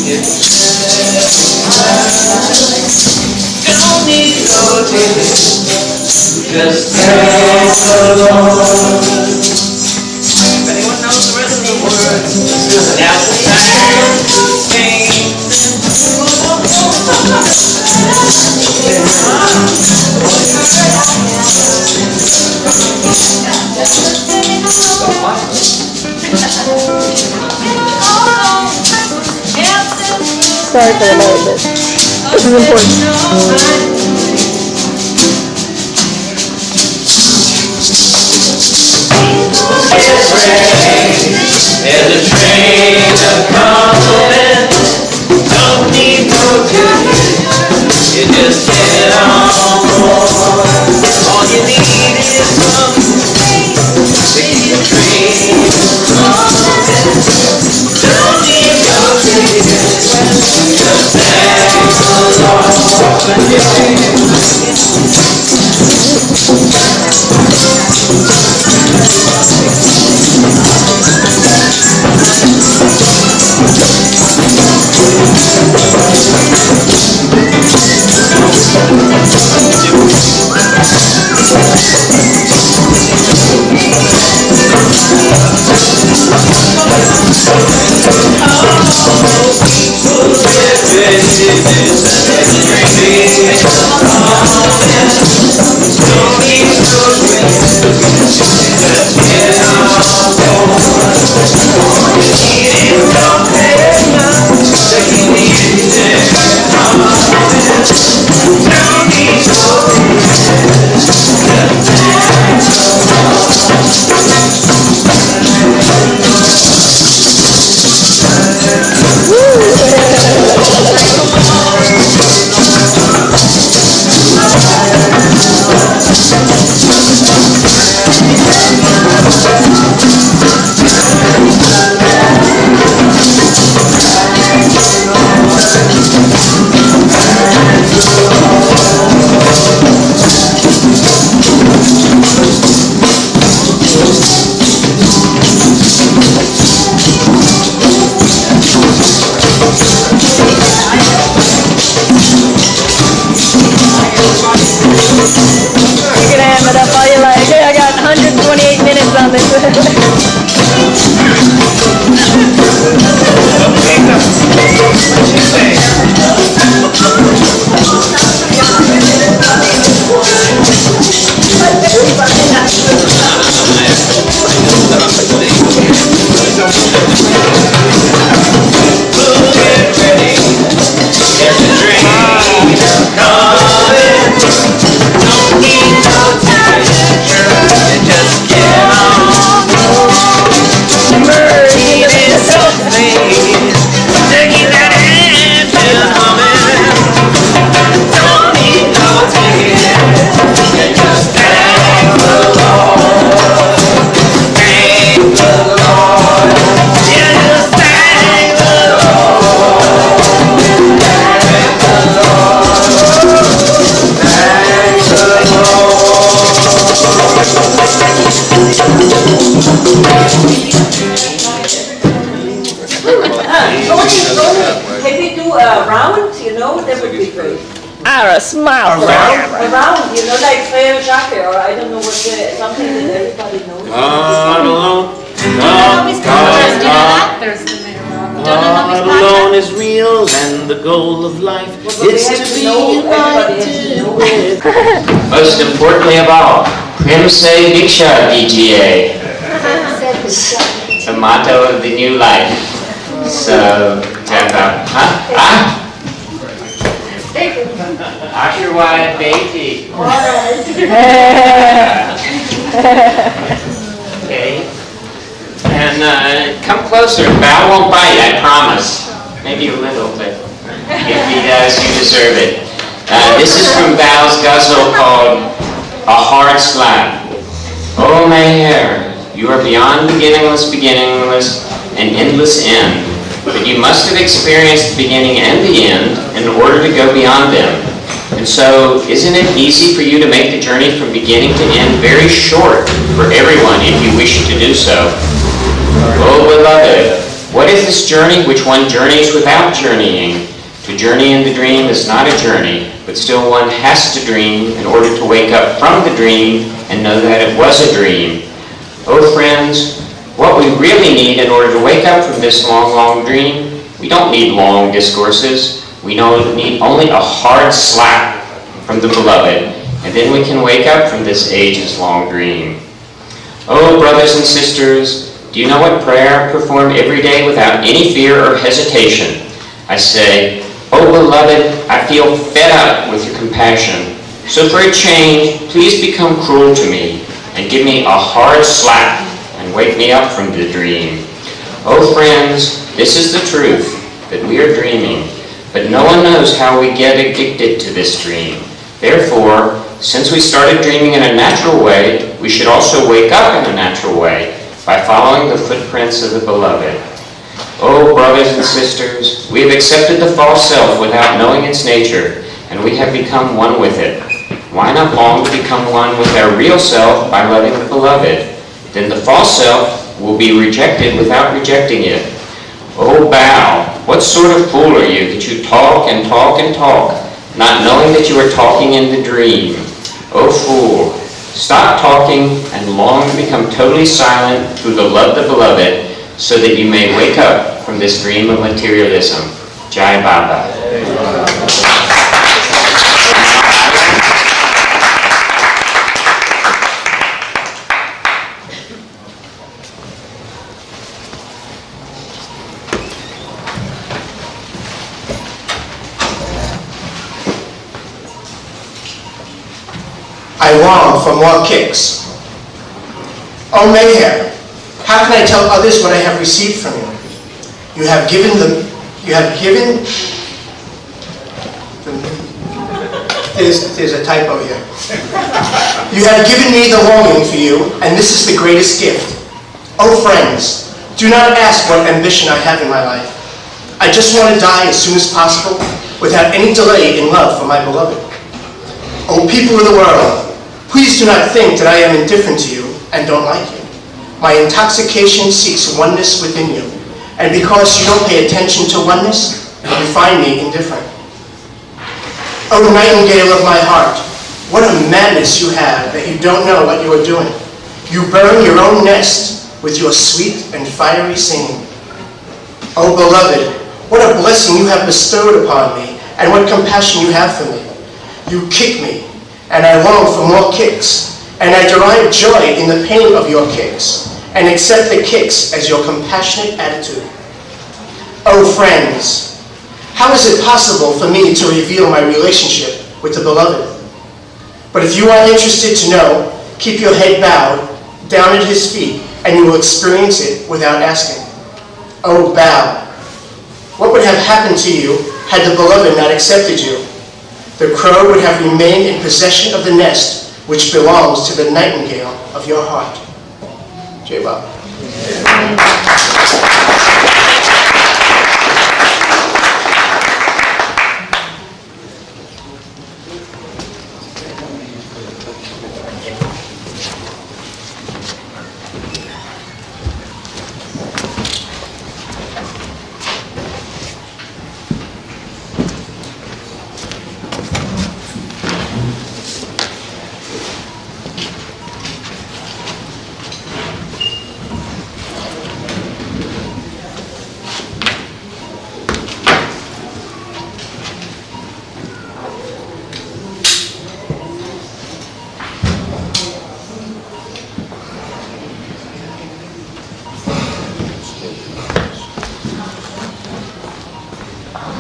Don't need no ticket, just thank the Lord. If anyone knows the rest of the words, now's the time to sing. Sorry for the noise, but this is important. There's a train a-comin', don't need no ticket, you just get on board. All you need is some space to keep the train comin'. Don't need no ticket, just thank the Lord for the day. A smile. Around, you know, like Frère Jacques, or I don't know what something that everybody knows. God alone. God alone is real, and the goal of life is to be united with. Most importantly of all, Primse Diksha DGA. The motto of the new life. So, Ashirwad Beiti. Okay. And come closer. Bao won't bite, I promise. Maybe a little, but if he does, you deserve it. This is from Bao's ghazal called A Hard Slap. Oh, my hair, you are beyond beginningless, and endless end. But you must have experienced the beginning and the end in order to go beyond them. And so, isn't it easy for you to make the journey from beginning to end very short for everyone if you wish to do so? Oh, beloved, What is this journey which one journeys without journeying? To journey in the dream is not a journey, but still one has to dream in order to wake up from the dream and know that it was a dream. Oh friends, what we really need in order to wake up from this long, long dream, we don't need long discourses. We don't need only a hard slap from the beloved, and then we can wake up from this ages long dream. Oh brothers and sisters, do you know what prayer performed every day without any fear or hesitation? I say, oh beloved, I feel fed up with your compassion. So for a change, please become cruel to me and give me a hard slap and wake me up from the dream. Oh friends, this is the truth, that we are dreaming, but no one knows how we get addicted to this dream. Therefore, since we started dreaming in a natural way, we should also wake up in a natural way by following the footprints of the beloved. Oh, brothers and sisters, we have accepted the false self without knowing its nature, and we have become one with it. Why not long to become one with our real self by loving the beloved? Then the false self will be rejected without rejecting it. Oh, Bhau, what sort of fool are you that you talk and talk and talk, not knowing that you are talking in the dream? Oh, fool, stop talking and long to become totally silent through the love of the beloved, so that you may wake up from this dream of materialism. Jai Baba. I long for more kicks. Oh Mayhem, how can I tell others what I have received from you? There's a typo here. You have given me the longing for you, and this is the greatest gift. Oh friends, do not ask what ambition I have in my life. I just want to die as soon as possible, without any delay in love for my beloved. Oh people of the world, please do not think that I am indifferent to you and don't like you. My intoxication seeks oneness within you, and because you don't pay attention to oneness, you find me indifferent. Oh nightingale of my heart, what a madness you have that you don't know what you are doing. You burn your own nest with your sweet and fiery singing. Oh beloved, what a blessing you have bestowed upon me, and what compassion you have for me. You kick me, and I long for more kicks, and I derive joy in the pain of your kicks, and accept the kicks as your compassionate attitude. Oh friends, how is it possible for me to reveal my relationship with the beloved? But if you are interested to know, keep your head bowed down at his feet, and you will experience it without asking. Oh Bhau, what would have happened to you had the beloved not accepted you? The crow would have remained in possession of the nest which belongs to the nightingale of your heart. Jai Baba.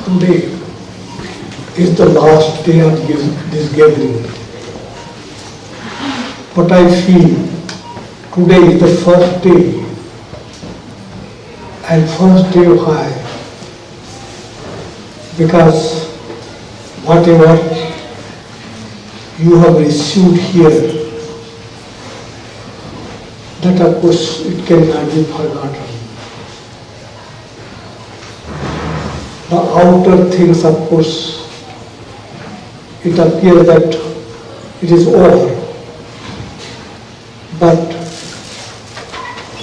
Today is the last day of this gathering. But I feel today is the first day, and first day of high, because whatever you have received here, that of course it cannot be forgotten. The outer things, of course, it appears that it is over. But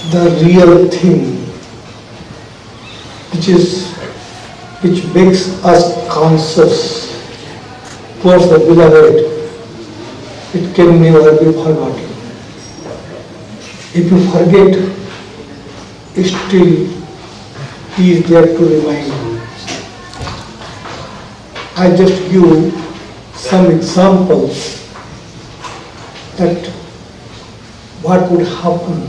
the real thing which makes us conscious towards the beloved. It can never be forgotten. If you forget, still he is there to remind you. I just give some examples that what would happen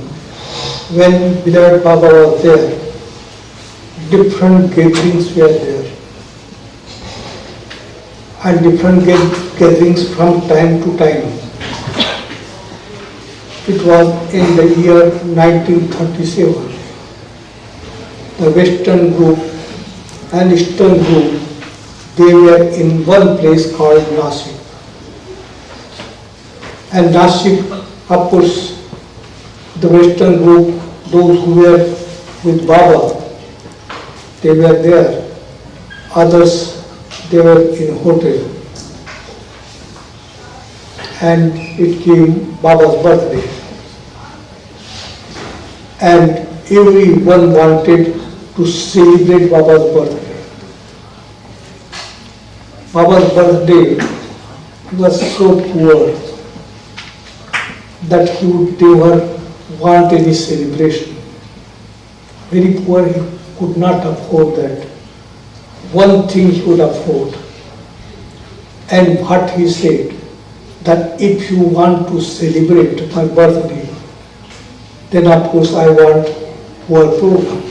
when beloved Baba was there. Different gatherings were there, and different gatherings from time to time. It was in the year 1937. The Western group and Eastern group, they were in one place called Nasik. And Nasik, of course, the Western group, those who were with Baba, they were there. Others, they were in hotel. And it came Baba's birthday. And everyone wanted to celebrate Baba's birthday. Baba's birthday was so poor that he would never want any celebration. Very poor, he could not afford that. One thing he would afford. And what he said, that if you want to celebrate my birthday, then of course I want poor program.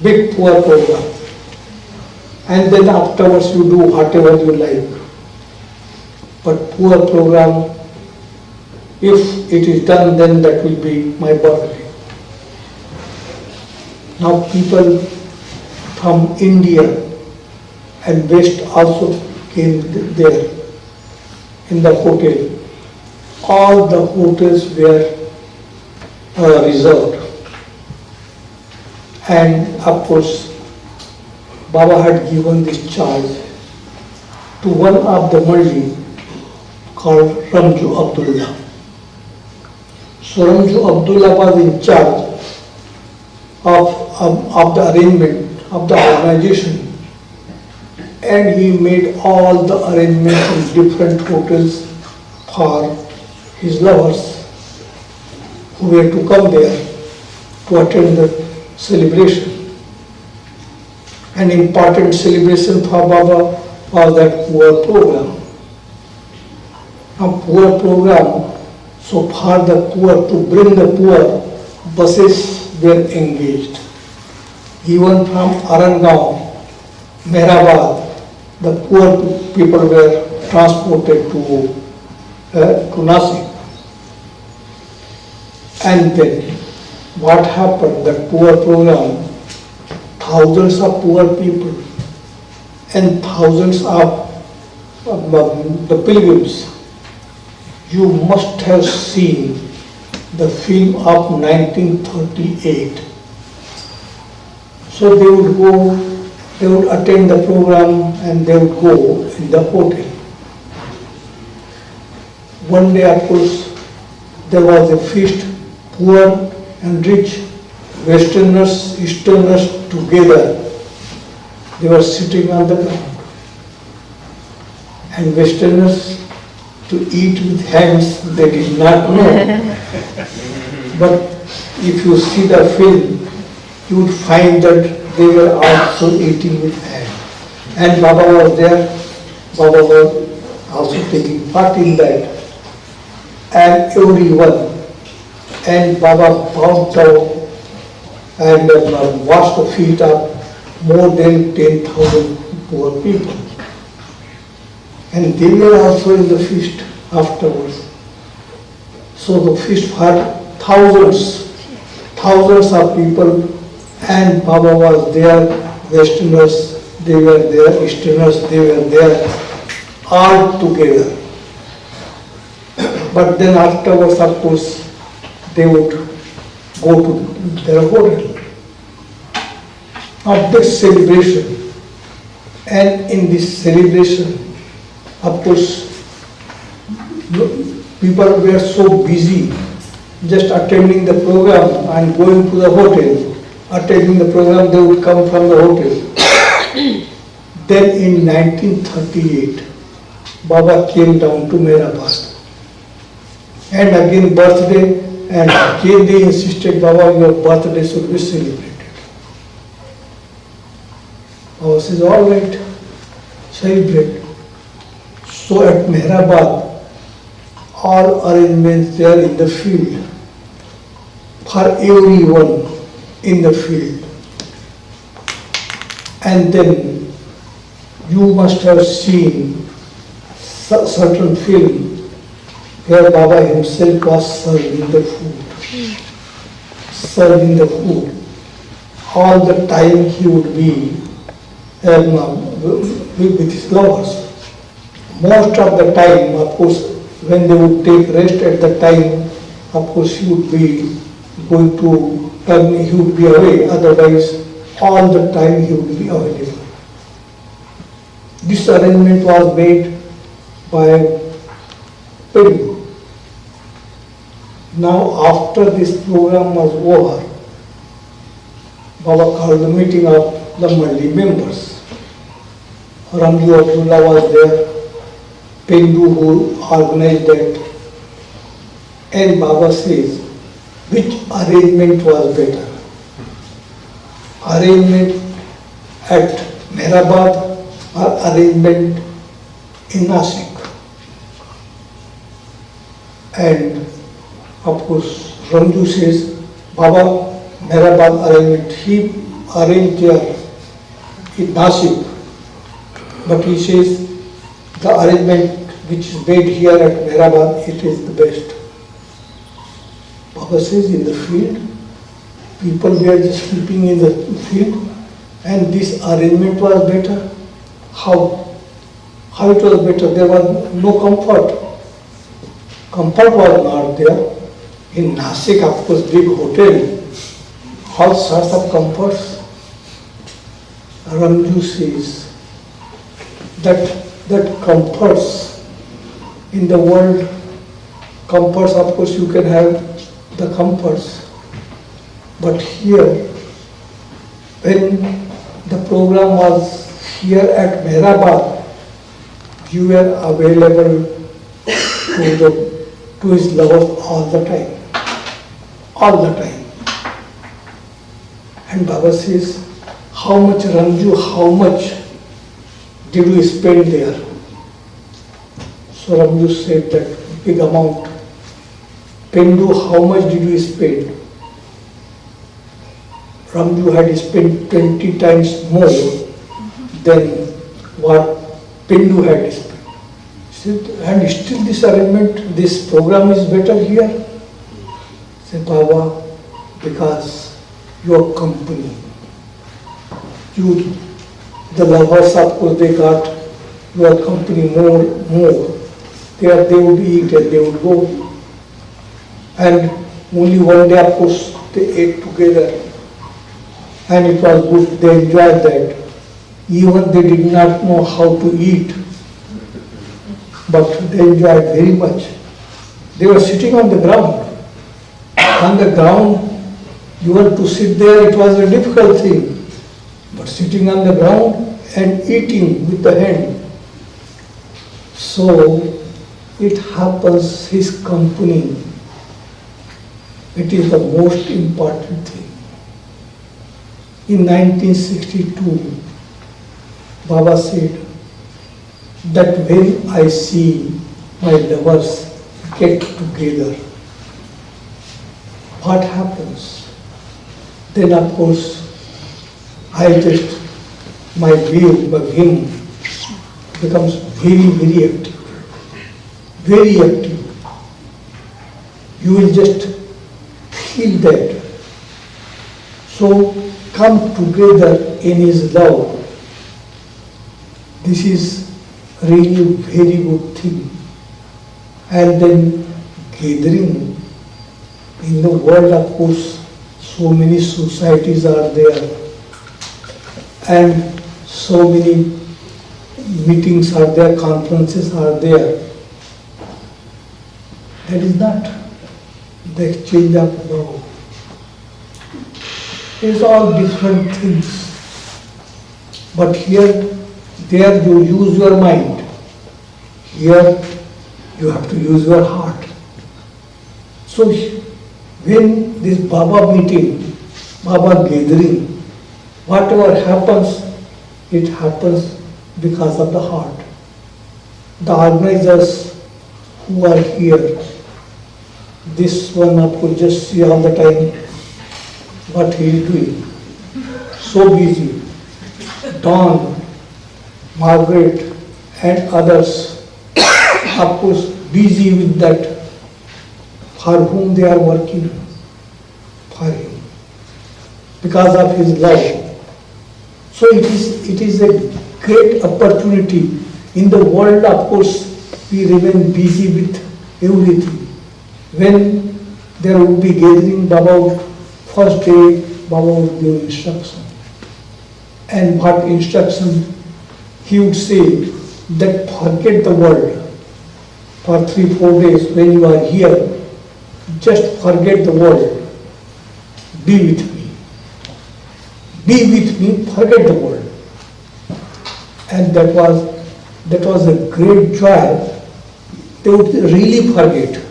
Big poor program. And then afterwards you do whatever you like. But poor program, if it is done, then that will be my birthday. Now people from India and West also came there in the hotel. All the hotels were reserved. And of course, Baba had given this charge to one of the Malli called Ramju Abdullah. So Ramju Abdullah was in charge of the arrangement of the organization, and he made all the arrangements in different hotels for his lovers who were to come there to attend the celebration. An important celebration for Baba was that poor program. A poor program, so for the poor, to bring the poor, buses were engaged. Even from Arangaon, Mehrabad, the poor people were transported to Nasik. And then what happened, that poor program, thousands of poor people and thousands of the pilgrims. You must have seen the film of 1938. So they would go, they would attend the program and they would go in the hotel. One day, of course, there was a feast, poor and rich, Westerners, Easterners together. They were sitting on the ground. And Westerners, to eat with hands, they did not know. But if you see the film, you would find that they were also eating with hands. And Baba was there, Baba was also taking part in that. And everyone, and Baba bowed down and washed the feet of more than 10,000 poor people. And they were also in the feast afterwards. So the feast for thousands of people, and Baba was there, Westerners, they were there, Easterners, they were there, all together. But then afterwards, of course, they would go to their hotel. Now this celebration, and in this celebration, of course, people were so busy just attending the program and going to the hotel, attending the program, they would come from the hotel. Then in 1938, Baba came down to Mehrabad. And again birthday, and again they insisted, Baba, your birthday should be celebrated. Baba says, all right, celebrate. So at Mehrabad, all arrangements there in the field, for everyone in the field. And then you must have seen certain film where Baba himself was serving the food. Serving the food. All the time he would be with his lovers. Most of the time, of course, when they would take rest at the time, of course he would be going to, he would be away, otherwise all the time he would be available. This arrangement was made by Peru. Now after this program was over, Baba called the meeting of the Mandi members. Ramji Abdullah was there, Pendu who organized that, and Baba says, which arrangement was better? Arrangement at Mehrabad or arrangement in Nasik? And of course, Ramju says, Baba, Mehrabad arrangement, he arranged there in Nasik, but he says, the arrangement which is made here at Mehrabad, it is the best. Baba says, in the field, people were just sleeping in the field, and this arrangement was better. How? How it was better? There was no comfort. Comfort was not there. In Nasik, of course, big hotel, all sorts of comforts. Ramju says that comforts in the world, comforts, of course, you can have the comforts. But here, when the program was here at Mehrabad, you were available to his lovers all the time. All the time. And Baba says, how much Ramju, how much did you spend there? So Ramju said that big amount. Pendu, how much did you spend? Ramju had spent 20 times more than what Pendu had spent. And still this arrangement, this program is better here. Say, Baba, because your company, the lovers, of course, they got your company more. There they would eat and they would go. And only one day, of course, they ate together. And it was good, they enjoyed that. Even they did not know how to eat, but they enjoyed very much. They were sitting on the ground. On the ground, you were to sit there, it was a difficult thing. But sitting on the ground and eating with the hand. So, it happens, his company, it is the most important thing. In 1962, Baba said that when I see my lovers get together, what happens? Then of course, my view of him becomes very, very active. Very active. You will just feel that. So come together in his love. This is really very good thing. And then gathering in the world, of course, so many societies are there and so many meetings are there, conferences are there. That is not the exchange of love. It's all different things. But there you use your mind. Here you have to use your heart. So when this Baba meeting, Baba gathering, whatever happens, it happens because of the heart. The organizers who are here, this one up could just see all the time what he is doing. So busy. Don, Margaret and others, of course, busy with that, for whom they are working, for him, because of his love. So it is a great opportunity. In the world, of course, we remain busy with everything. When there would be gathering, Baba first day, Baba would give instruction. And what instruction? He would say that forget the world for 3-4 days when you are here. Just forget the world. Be with me. Be with me, forget the world. And that was a great joy. They would really forget.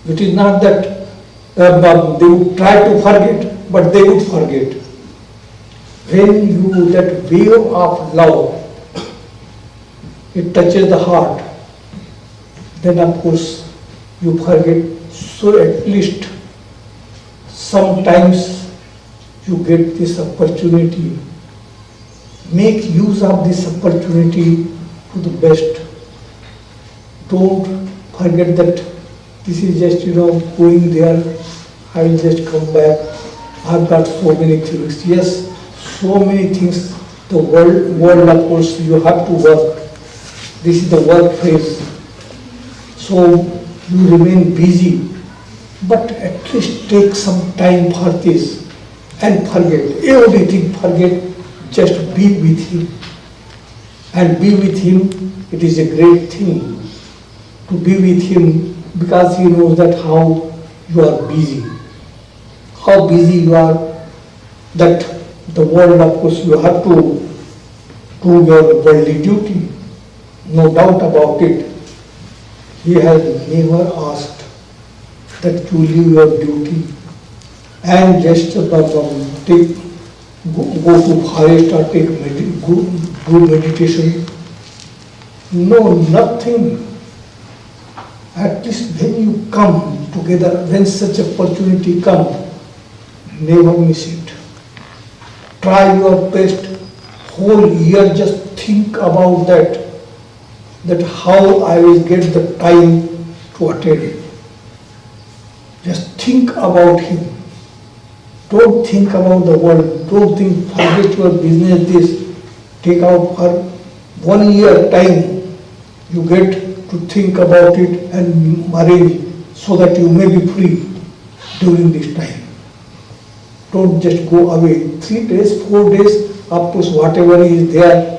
It is not that they would try to forget, but they would forget. When you, that wave of love, it touches the heart, then of course you forget. So at least sometimes you get this opportunity. Make use of this opportunity to the best. Don't forget that this is just, going there, I will just come back. I've got so many things. Yes, so many things. The world of course, you have to work. This is the work phase. So you remain busy, but at least take some time for this and forget everything. Forget. Just be with him. And be with him, it is a great thing to be with him, because he knows that how you are busy. How busy you are, that the world, of course, you have to do your worldly duty. No doubt about it. He has never asked that you leave your duty and just go to forest or do meditation. No, nothing. At least when you come together, when such opportunity comes, never miss it. Try your best. Whole year just think about that how I will get the time to attend. Just think about him. Don't think about the world. Don't think, forget your business, this. Take out for 1 year time. You get to think about it and arrange so that you may be free during this time. Don't just go away. 3 days, 4 days, of course, whatever is there,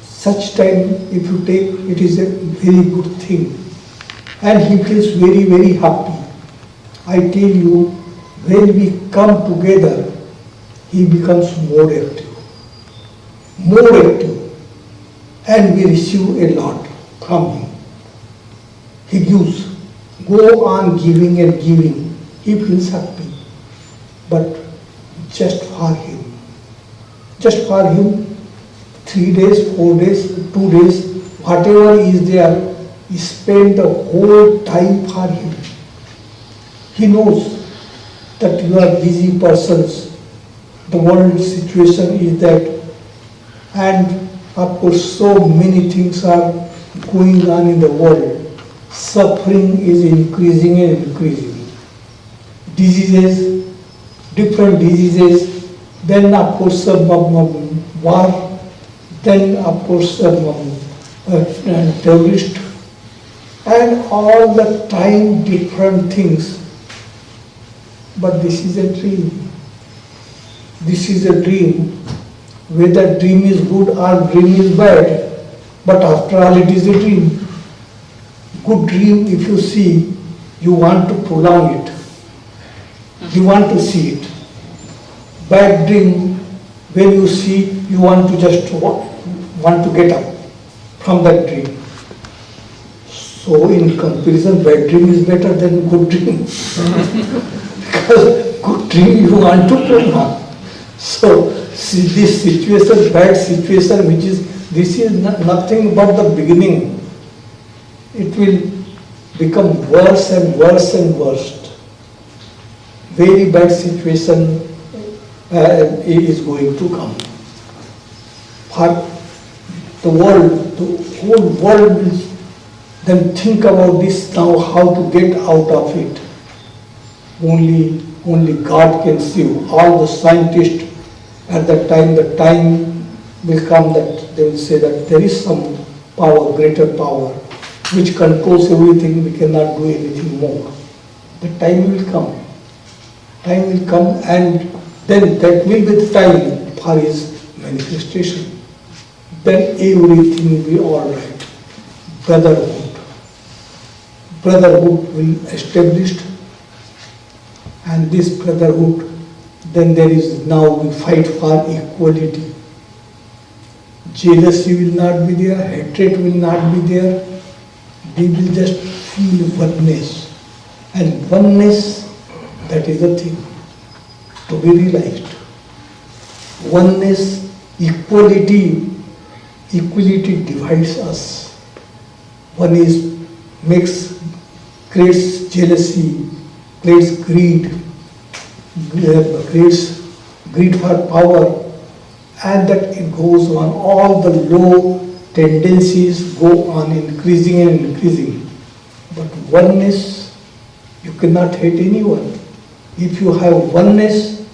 such time if you take, it is a very good thing. And he feels very, very happy. I tell you, when we come together, he becomes more active, and we receive a lot from him. He gives, go on giving and giving. He feels happy, but just for him. 3 days, 4 days, 2 days, whatever is there, he spend the whole time for him. He knows that you are busy persons. The world situation is that, and of course so many things are going on in the world. Suffering is increasing and increasing. Diseases, different diseases, then of course war, then of course terrorist, and all the time different things. But this is a dream. This is a dream. Whether dream is good or dream is bad, but after all it is a dream. Good dream, if you see, you want to prolong it. You want to see it. bad dream, when you see, you want to just want to get up from that dream. So in comparison, bad dream is better than good dream. Because good dream you want to program. So see this situation, bad situation, this is nothing but the beginning. It will become worse and worse and worse. Very bad situation is going to come. But the whole world will then think about this now, how to get out of it. Only God can save. All the scientists at that time, the time will come that they will say that there is some power, greater power, which controls everything, we cannot do anything more. The time will come. Time will come, and then that will be the time for his manifestation. Then everything will be all right. Brotherhood. Brotherhood will be established, and this brotherhood, then there is now we fight for equality. Jealousy will not be there, hatred will not be there. We will just feel oneness. And oneness, that is the thing to be realized. Oneness, equality divides us. One is creates jealousy, creates greed, creates greed for power, and that it goes on. All the low tendencies go on increasing and increasing. But oneness, you cannot hate anyone. If you have oneness,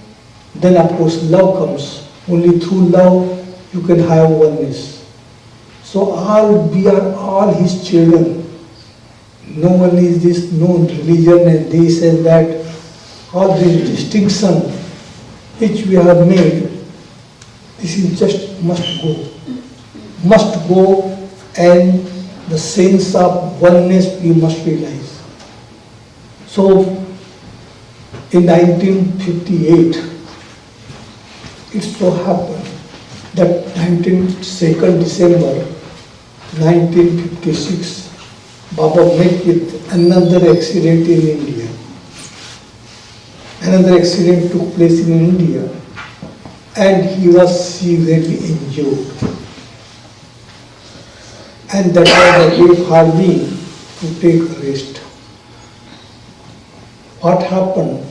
then of course love comes. Only through love you can have oneness. So we are all his children. No one is this, no religion and this and that. All this distinction which we have made, this is just must go. Must go, and the sense of oneness we must realize. So in 1958, it so happened that 2nd December 1956, Baba met with another accident in India. Another accident took place in India, and he was severely injured. And that was a way for me to take a rest. What happened?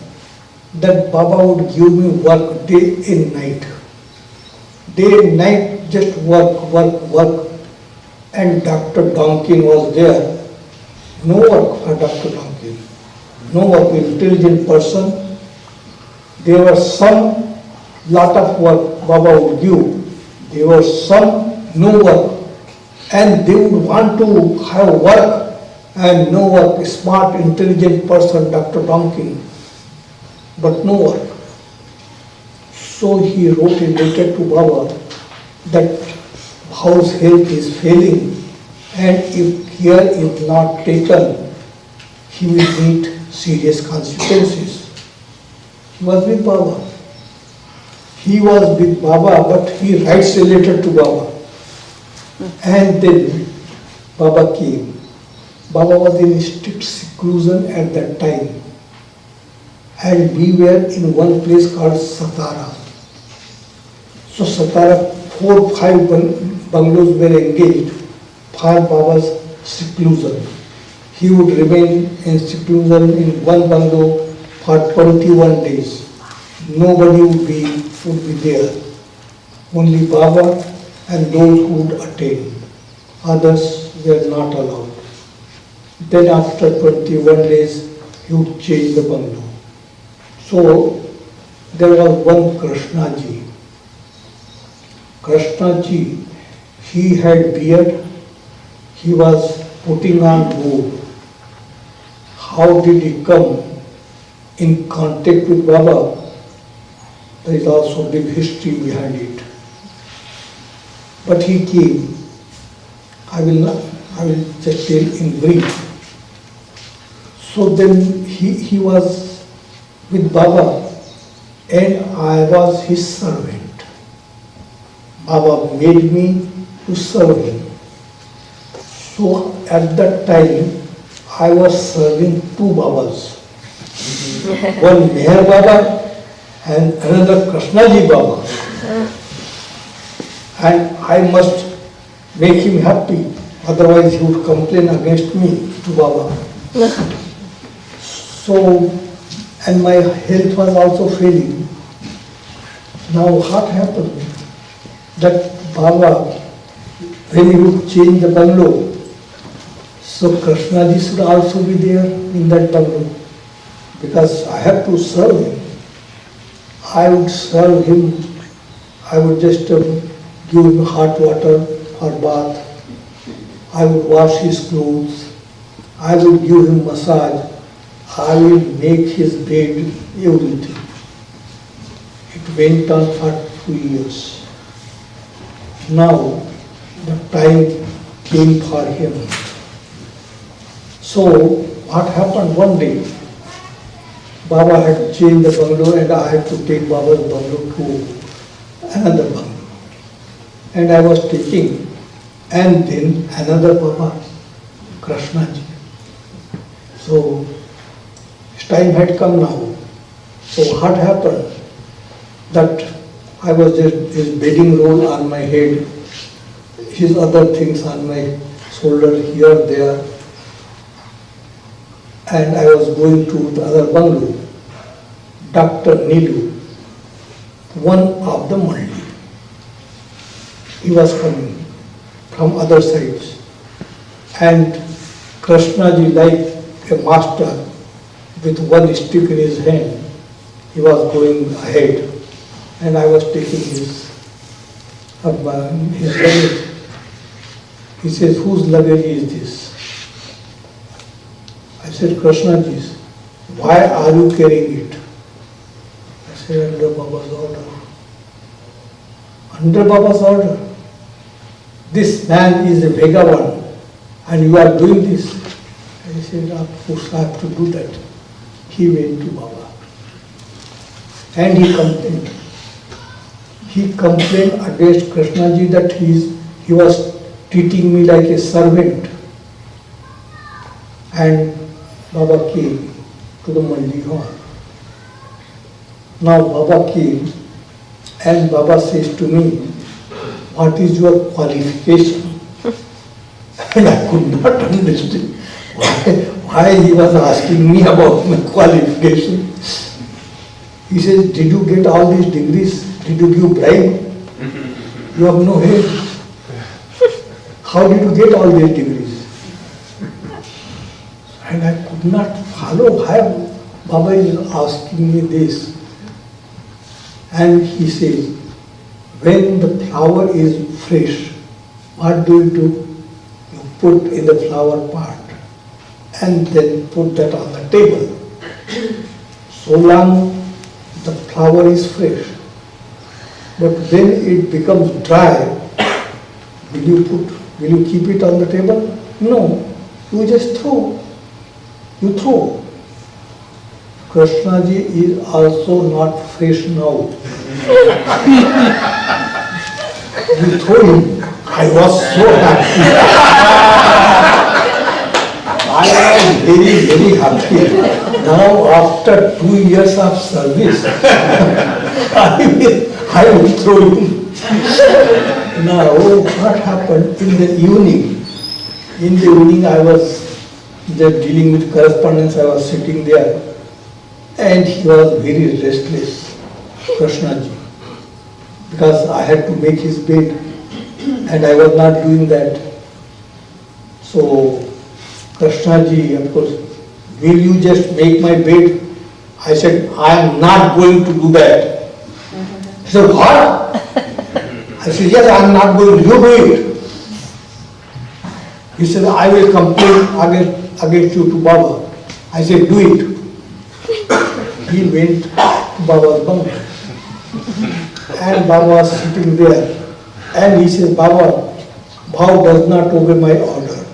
That Baba would give me work day and night. Day and night, just work. And Dr. Donkin was there. No work for Dr. Donkin. No work, intelligent person. There was some lot of work Baba would give. There was some no work. And they would want to have work and no work. Smart, intelligent person, Dr. Donkin. But no work. So he wrote a letter to Baba that Bhau's health is failing, and if care is not taken, he will meet serious consequences. He was with Baba. But he writes a letter to Baba. And then Baba came. Baba was in strict seclusion at that time. And we were in one place called Satara. So Satara, 4 or 5 bungalows were engaged for Baba's seclusion. He would remain in seclusion in one bungalow for 21 days. Nobody would be there. Only Baba and those who would attend. Others were not allowed. Then after 21 days, he would change the bungalow. So there was one Krishnaji. Krishnaji, he had beard, he was putting on robe. How did he come in contact with Baba? There is also big history behind it. But he came. I will just tell in brief. So then he was with Baba, and I was his servant. Baba made me to serve him. So at that time, I was serving two Babas. One Meher Baba and another Krishnaji Baba. And I must make him happy, otherwise he would complain against me to Baba. So, and my health was also failing. Now what happened? That Baba, when he would change the bungalow, so Krishnaji should also be there in that bungalow, because I have to serve him. I would serve him, I would just give him hot water for bath, I would wash his clothes, I would give him massage, I will make his bed, everything. It went on for 2 years. Now the time came for him. So what happened one day, Baba had changed the bungalow and I had to take Baba's bungalow to another bungalow. And I was taking, and then another Baba, Krishnaji. So his time had come now. So what happened? That I was just his bedding roll on my head, his other things on my shoulder, here, there. And I was going to the other bungalow. Dr. Nilu, one of the Mandi, he was coming from other sides. And Krishnaji, like a master, with one stick in his hand, he was going ahead. And I was taking his luggage. He says, whose luggage is this? I said, Krishnaji's. Why are you carrying it? I said, under Baba's order. Under Baba's order? This man is a vagabond and you are doing this. I said, of course I have to do that. He went to Baba and he complained. He complained against Krishnaji that he was treating me like a servant. And Baba came to the Mandi hall. Now Baba came and Baba says to me, what is your qualification? And I could not understand why he was asking me about my qualification. He says, did you get all these degrees? Did you give bribe? You have no head. How did you get all these degrees? And I could not follow why Baba is asking me this. And he says, when the flower is fresh, what do? You put in the flower pot and then put that on the table. So long the flower is fresh. But when it becomes dry, will you keep it on the table? No, you just throw. You throw. Krishnaji is also not fresh now. You throw him. I was so happy. I was very, very happy. Now after 2 years of service, I will throw him. Now what happened in the evening? In the evening I was just dealing with correspondence, I was sitting there and he was very restless, Krishnaji, because I had to make his bed and I was not doing that. So Krishnaji, of course, will you just make my bed? I said, I am not going to do that. He said, what? I said, yes, I am not going, you do it. He said, I will complain against you to Baba. I said, do it. He went to Baba's bungalow. And Baba was sitting there. And he said, Baba, Bhau does not obey my order.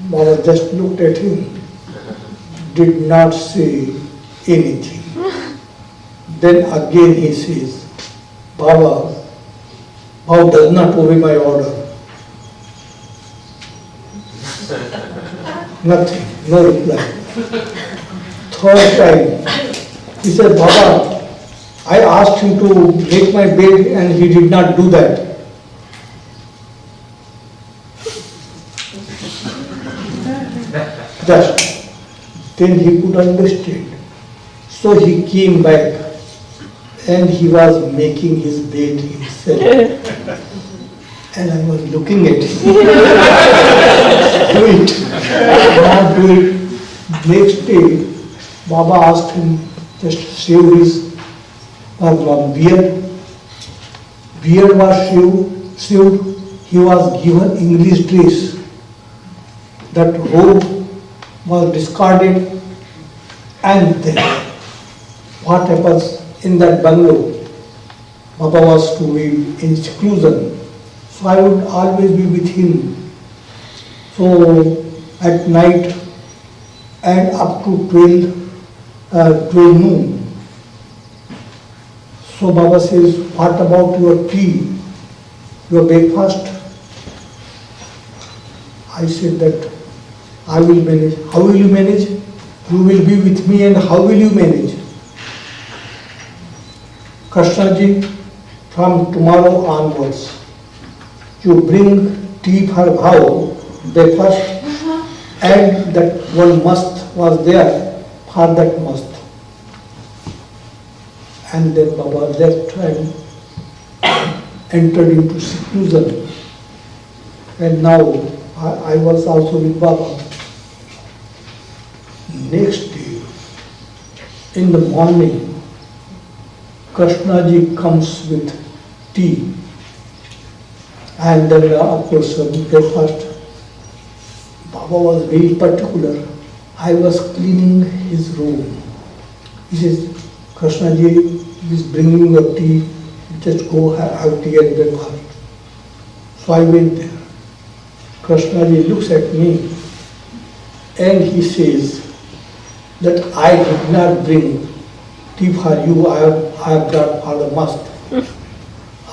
Baba just looked at him, did not say anything. Then again he says, Baba, Bhau does not obey my order. Nothing, no reply. Third time, he said, Baba, I asked him to make my bed and he did not do that. Just then he could understand. So he came back and he was making his bed himself. And I was looking at him. Do it. Now do it. Next day, Baba asked him just to shave his beard. Beard was shaved. He was given English dress. That robe was discarded. And then, what happens in that bungalow? Baba was to be in seclusion. So I would always be with him. So at night and up to 12 noon. So Baba says, what about your tea, your breakfast? I said that I will manage. How will you manage? You will be with me and how will you manage? Krishnaji, from tomorrow onwards, you bring tea for Bhau, breakfast, and that one must was there for that must. And then Baba left and entered into seclusion. And now I was also with Baba. Next day, in the morning, Krishnaji comes with tea. And then, of course, breakfast. Baba was very particular. I was cleaning his room. He says, Krishnaji is bringing you a tea, just go have tea and breakfast. So I went there. Krishnaji looks at me and he says that I did not bring tea for you, I have brought for the must.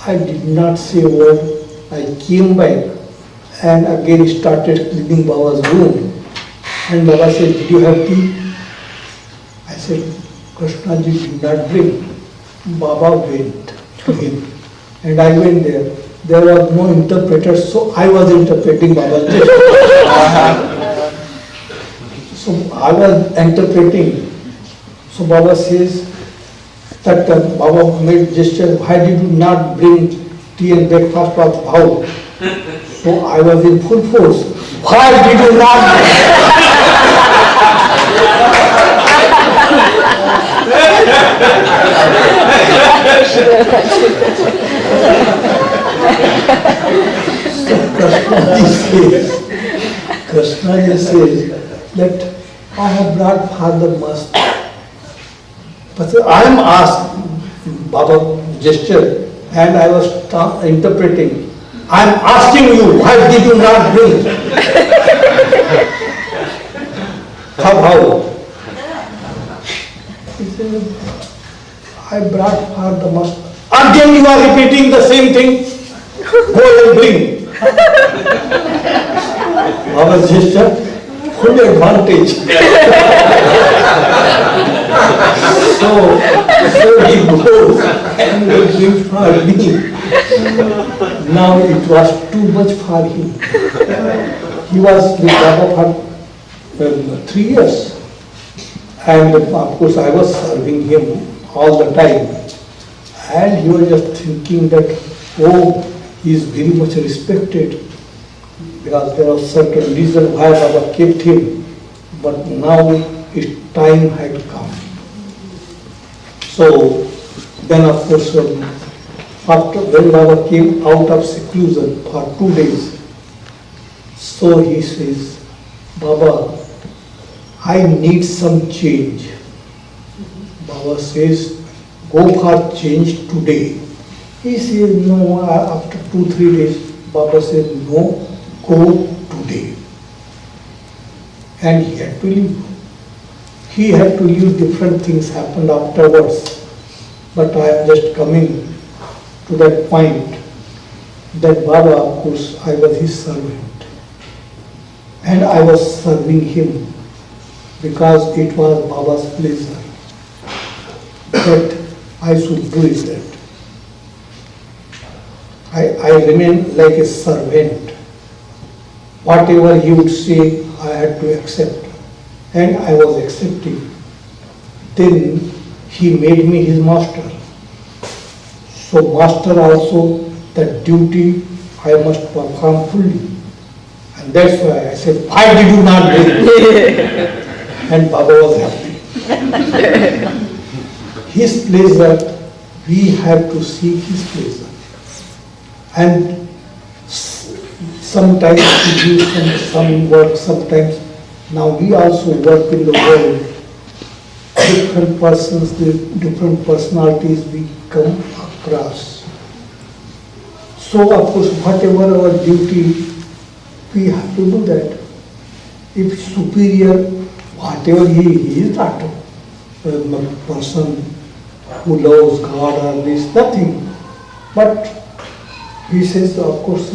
I did not say a word. I came back and again started cleaning Baba's room. And Baba said, did you have tea? I said, Krishnaji did not bring. Baba went to him. And I went there. There was no interpreter, so I was interpreting Baba's gesture. So I was interpreting. So Baba says that Baba made gesture, why did you not bring tea and breakfast for Bhau? So I was in full force. Why did you not? Krishna says that I have brought father must. But I am asked, Baba gesture, and I was interpreting. I am asking you, why did you not bring? How? He said, I brought father must. Again you are repeating the same thing. Go and bring. Baba's gesture, full advantage. So he goes and brings for me. Now it was too much for him. He was with Baba for 3 years. And of course I was serving him all the time. And he was just thinking that, oh, he is very much respected. Because there was certain reason why Baba kept him. But now his time had come. So then of course after when Baba came out of seclusion for 2 days, so he says, Baba, I need some change. Baba says, go for change today. He says, no, after 2-3 days. Baba says, no, go today. And he had to leave. he had to leave, different things happened afterwards. But I am just coming to that point that Baba, of course, I was his servant. And I was serving him because it was Baba's pleasure that I should do it. I remained like a servant. Whatever he would say, I had to accept. And I was accepting. Then he made me his master. So master also, that duty I must perform fully. And that's why I said, why did you not do it? And Baba was happy. His pleasure, we have to seek his pleasure. And sometimes we do some work, sometimes. Now we also work in the world. Different persons, different personalities we come across. So of course, whatever our duty, we have to do that. If superior, whatever he is not a person who loves God or this, nothing. But he says, of course,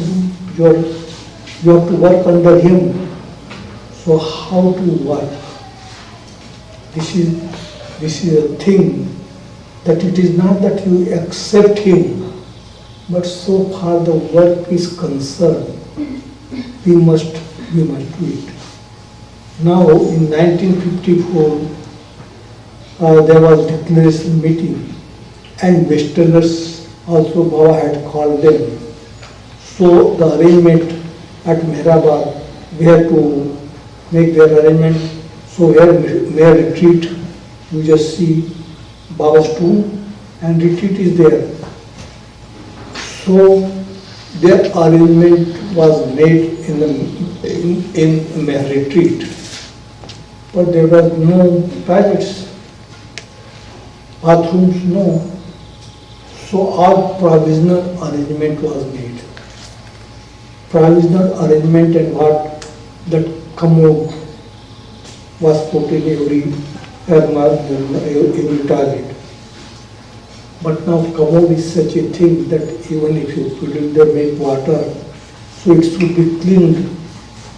you have to work under him. So how to work? This is a thing that it is not that you accept him, but so far the work is concerned, we must do it. Now in 1954, there was declaration meeting, and Westerners also Baba had called them. So the arrangement at Mehrabad, we had to make their arrangement. So where may retreat, you just see Baba's tomb and retreat is there. So their arrangement was made in a retreat, but there was no toilets, bathrooms, no. So our provisional arrangement was made. Provisional arrangement and what that commode was put in every toilet. But now commode is such a thing that even if you put in there, make water, so it should be cleaned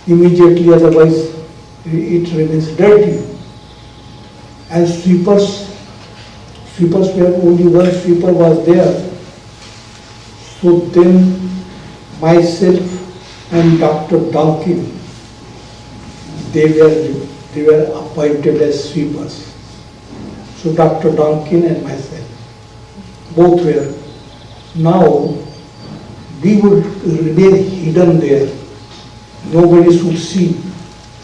immediately, otherwise it remains dirty. And sweepers were only one sweeper was there. So then myself and Dr. Duncan, they were appointed as sweepers. So Dr. Duncan and myself, both were. Now we would remain hidden there. Nobody should see.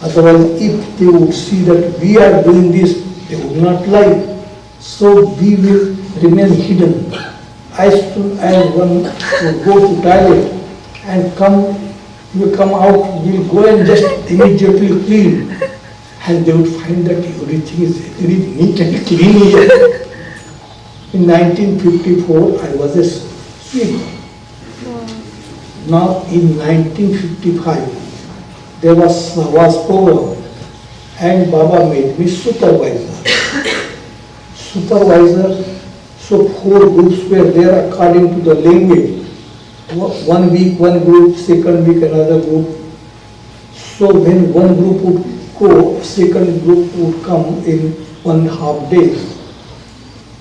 Otherwise, if they would see that we are doing this, they would not like. So we will remain hidden. As soon as one will go to toilet and will come out, we will go and just immediately clean. And they would find that everything is very neat and clean here. In 1954, I was a sweeper. Now in 1955, there was program and Baba made me supervisor. So 4 groups were there according to the language. 1 week, one group, second week, another group. So when one group would go, second group would come in 1.5 days.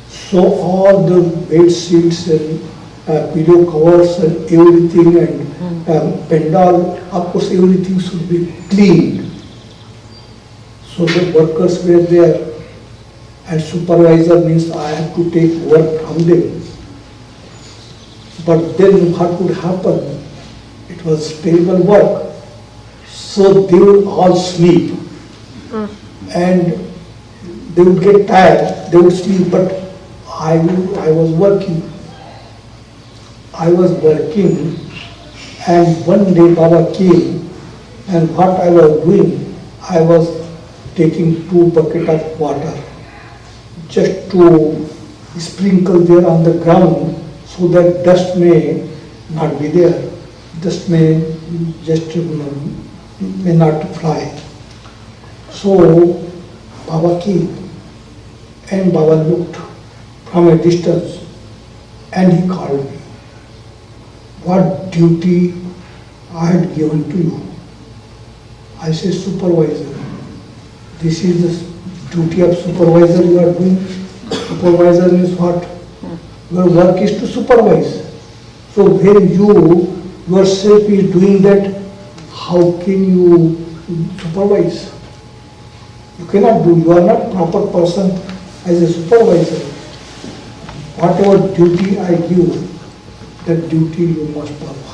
So all the bed sheets and pillow covers and everything and pandal, of course everything should be cleaned. So the workers were there and supervisor means I have to take work from them. But then what would happen? It was terrible work. So they would all sleep and they would get tired, they would sleep, but I was working. And one day Baba came and what I was doing, I was taking 2 buckets of water just to sprinkle there on the ground so that dust may not be there. Dust may just may not fly. So Baba came and Baba looked from a distance and he called me. What duty I had given to you? I said, supervisor. This is the duty of supervisor you are doing. Supervisor means what? Your work is to supervise. So when you yourself is doing that, how can you supervise? You cannot do. You are not proper person as a supervisor. Whatever duty I give, that duty you must perform.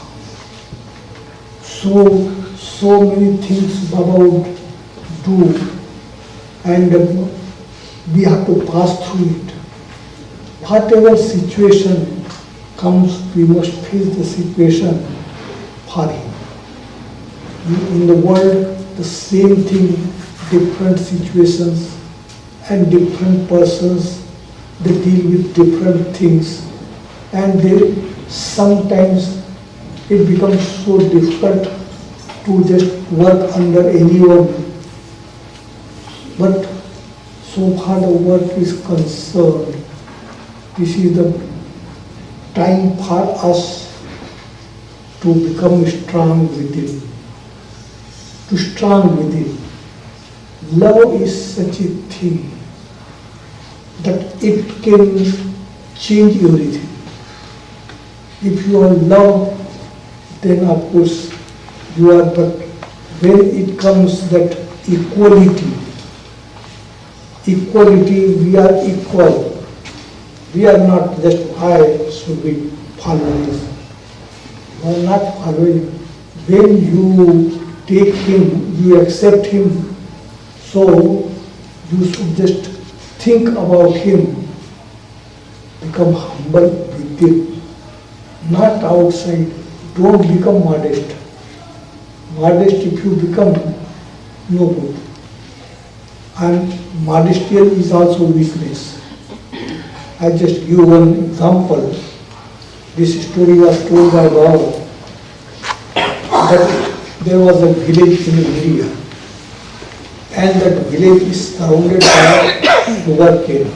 So many things Baba would do, and we have to pass through it. Whatever situation comes, we must face the situation for him. In the world, the same thing, different situations and different persons, they deal with different things, and they sometimes it becomes so difficult to just work under anyone. But so far the work is concerned, this is the time for us to become strong within. To strong within. Love is such a thing that it can change everything. If you are love, then of course you are, but when it comes that equality, we are equal. We are not just I should be following this. You are not following. When you take him, you accept him, so you should just think about him. Become humble within, not outside. Don't become modest. Modest if you become, no good. And modesty is also weakness. I just give one example. This story was told by Bhau that there was a village in India, and that village is surrounded by sugarcane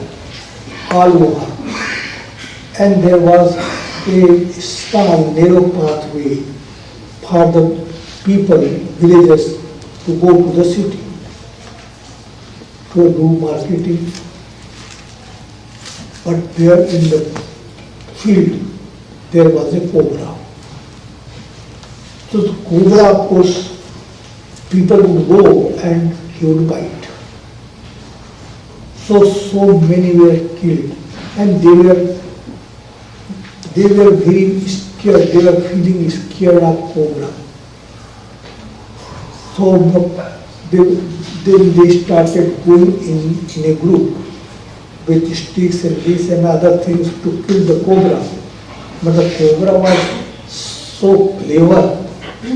all over. And there was a small narrow pathway for the people, villagers, to go to the city to do marketing. But there in the field, there was a cobra. So the cobra, of course, people would go and he would bite. So many were killed, and they were very scared. They were feeling scared of cobra. So then they started going in a group with sticks and this and other things to kill the cobra. But the cobra was so clever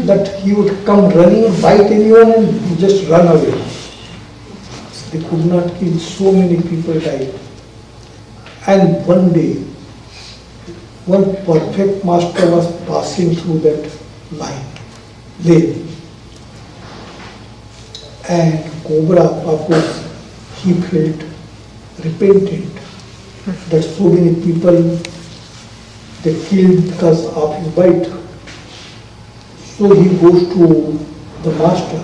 that he would come running, bite anyone and just run away. They could not kill, so many people died. And one day, one perfect master was passing through that lane. And cobra, of course, he felt repentant that so many people they killed because of his bite. So he goes to the master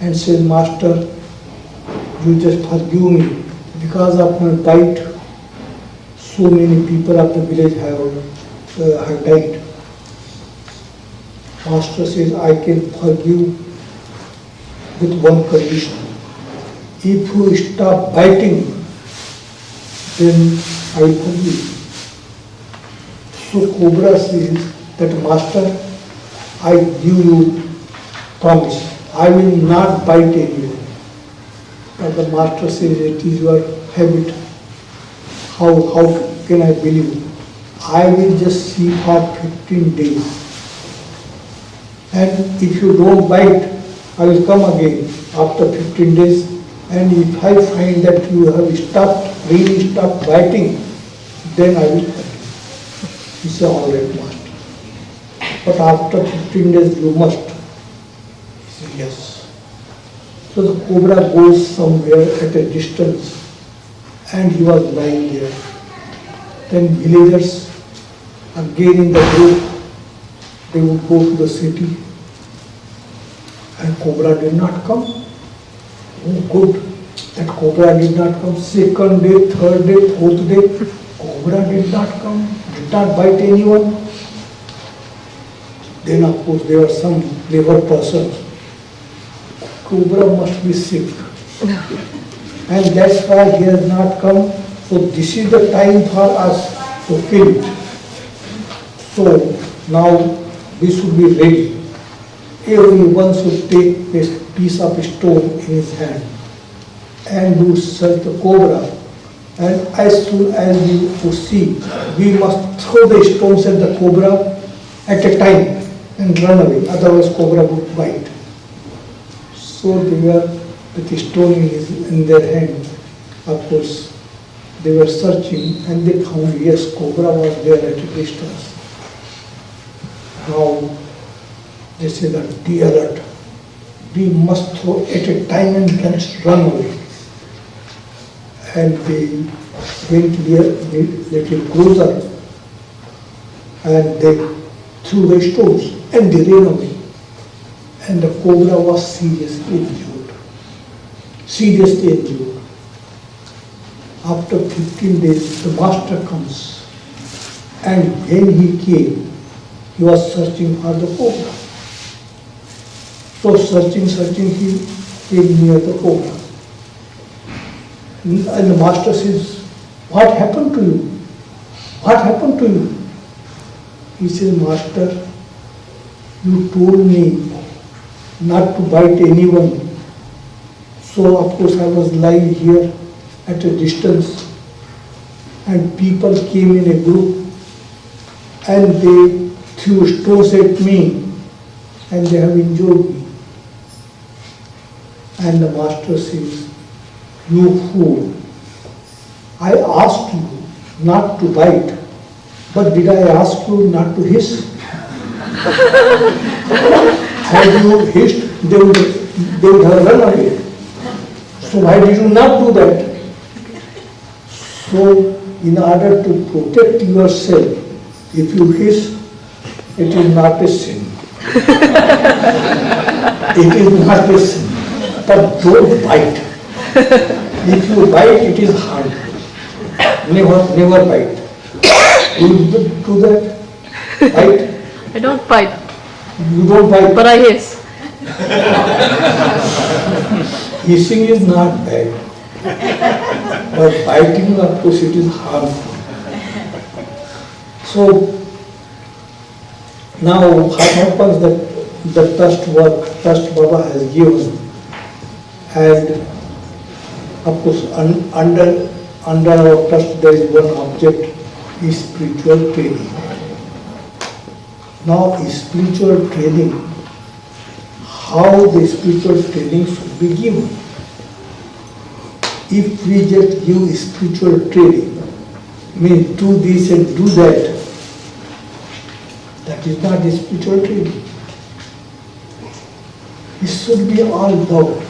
and says, Master, you just forgive me. Because of my bite, so many people of the village have died. Master says, I can forgive with one condition. If you stop biting, then I forgive. So Cobra says that, Master, I give you promise, I will not bite anyone. But the master says, it is your habit. How can I believe? I will just see for 15 days. And if you don't bite, I will come again after 15 days. And if I find that you have really stopped biting, then I will forgive. He said, all right, master. But after 15 days you must. He said, yes. So the cobra goes somewhere at a distance and he was lying there. Then villagers, again in the group, they would go to the city and cobra did not come. Oh good, that cobra did not come. Second day, third day, fourth day, cobra did not come, did not bite anyone. Then of course there were some clever persons. Cobra must be sick. And that's why he has not come. So this is the time for us to kill it. So now we should be ready. Everyone should take a piece of stone in his hand and do search the cobra. And as soon as we would see, we must throw the stones at the cobra at a time and run away. Otherwise cobra would bite. So they were with the stone in their hand. Of course, they were searching and they found, yes, cobra was there at a distance. Now, they said that, be alert. We must throw at a time and then run away. And they went near a little closer and they threw the stones and they ran away. And the cobra was seriously injured. Seriously injured. After 15 days, the master comes. And when he came, he was searching for the cobra. So searching, he came near the cobra. And the master says, what happened to you? What happened to you? He says, Master, you told me not to bite anyone. So of course I was lying here at a distance and people came in a group and they threw stones at me and they have injured me. And the master says, you fool, I asked you not to bite, but did I ask you not to hiss? Had you hissed, they would have run away. So why did you not do that? So in order to protect yourself, if you hiss, it is not a sin. It is not a sin. But don't bite. If you bite, it is harmful. Never bite. You do that? Bite? I don't bite, You don't bite. but I hiss. Hissing is not bad. But biting, of course, it is harmful. So, now what happens that the trust Baba has given, and of course under our trust there is one object, is spiritual training. Now spiritual training, how the spiritual training should be given. If we just give spiritual training, mean do this and do that, that is not spiritual training. It should be all love.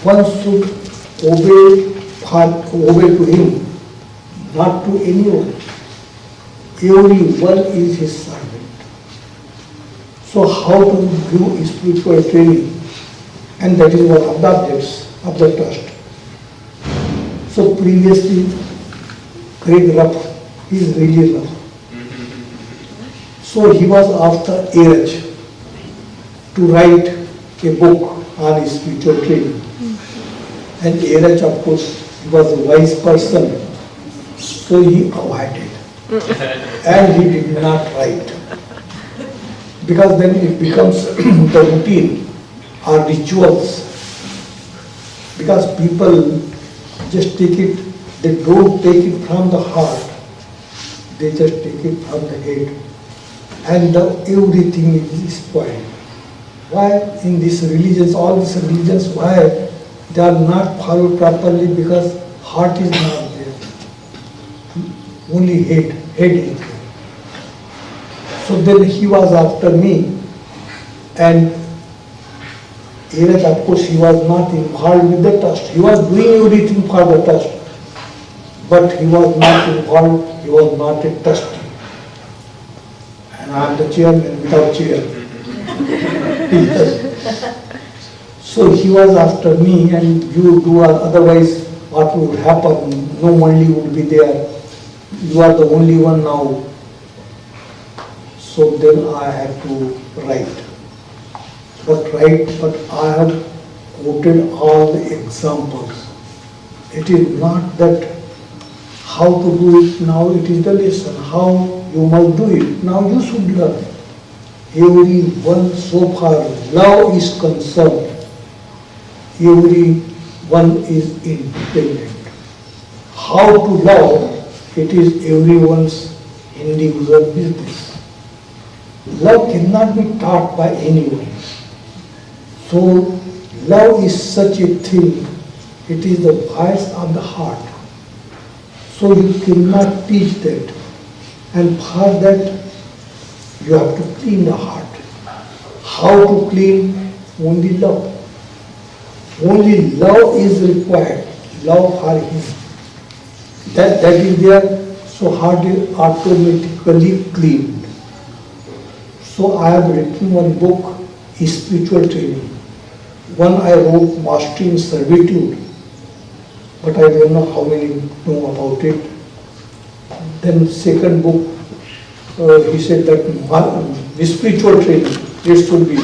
One should obey to him, not to anyone. Everyone is his servant. So how to do spiritual training? And that is one of the objects of the trust. So previously, Greg Rupp, he is really rough. So he was after Erich to write a book on spiritual training. And Erich, of course, he was a wise person, so he avoided. And he did not write. Because then it becomes the routine or rituals. Because people just take it, they don't take it from the heart, they just take it from the head. And everything is spoiled. Why in these religions, all these religions, why they are not followed properly? Because heart is not there. Only head is there. So then he was after me, and Yes, of course, he was not involved with the trust. He was doing everything for the trust. But he was not involved, he was not a trustee. And I am the chairman without chair. So he was after me, and you do, otherwise what would happen? No money would be there. You are the only one now. So then I had to write. But I have quoted all the examples. It is not that how to do it now, it is the lesson, how you must do it. Now you should learn. Everyone so far love is concerned, everyone is independent. How to love, it is everyone's individual business. Love cannot be taught by anyone. So love is such a thing, it is the voice of the heart. So you cannot teach that. And for that, you have to clean the heart. How to clean? Only love. Only love is required. Love for him. That is there, so heart is automatically cleaned. So I have written one book, Spiritual Training. One I wrote, Mastering Servitude, but I don't know how many know about it. Then second book, he said that spiritual training, it should be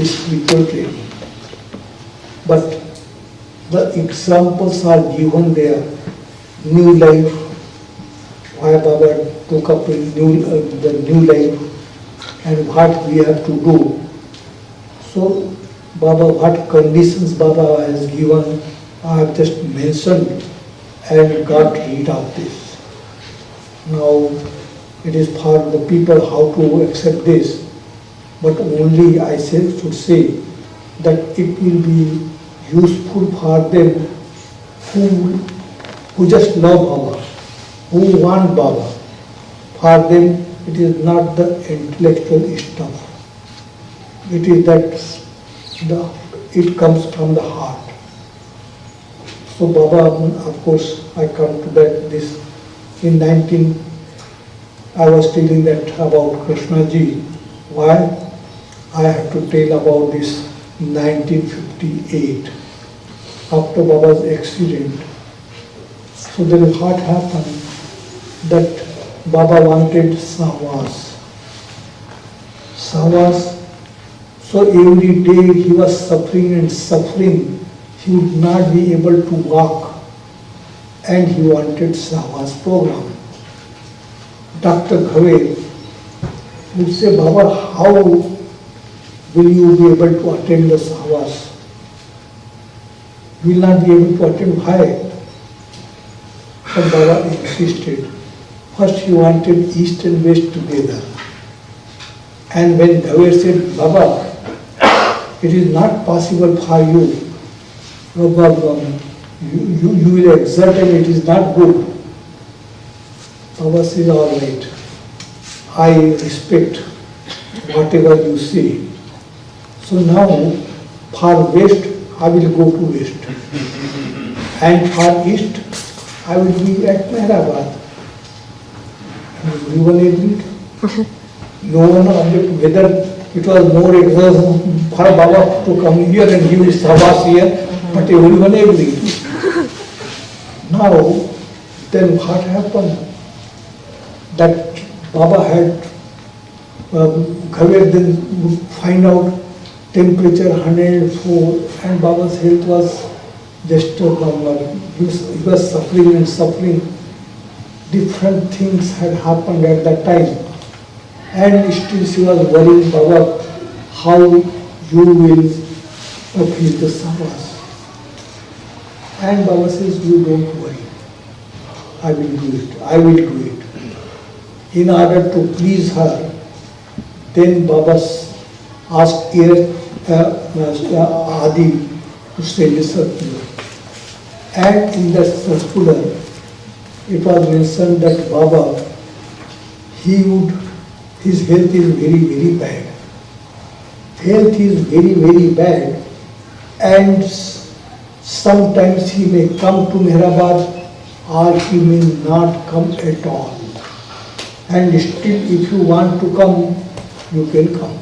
spiritual training. But the examples are given there. New life, why Baba took up the new life and what we have to do. So Baba, what conditions Baba has given, I have just mentioned and got rid of this. Now it is for the people how to accept this, but only I should say that it will be useful for them who just love Baba, who want Baba. For them it is not the intellectual stuff. It is that it comes from the heart. So Baba, of course, I come to that this in I was telling that about Krishna ji. Why? I have to tell about this 1958, after Baba's accident. So then what happened, that Baba wanted Sahwas. So every day he was suffering and suffering. He would not be able to walk, and he wanted Sahwas program. Dr. Ghave would say, Baba, how will you be able to attend the Sahwas? You will not be able to attend. Why? But Baba insisted. First he wanted East and West together. And when Ghave said, Baba, it is not possible for you, you will exert and it is not good. Baba says, all right, I respect whatever you say. So now, for West, I will go to West. And for East, I will be at Mehrabad. Everyone agreed. No one objected whether it was more exertion for Baba to come here and give his Sahwas here, but everyone agreed. Now, then what happened? That Baba had, Ghave then would find out temperature 104, and Baba's health was just he was suffering and suffering. Different things had happened at that time. And still she was worrying, Baba, how you will fulfill the Sahwas. And Baba says, you don't worry. I will do it. I will do it. In order to please her, then Baba asked Adi to send a circular. And in that circular, it was mentioned that Baba, his health is very, very bad. health is very, very bad, and sometimes he may come to Mehrabad or he may not come at all. And still, if you want to come, you can come.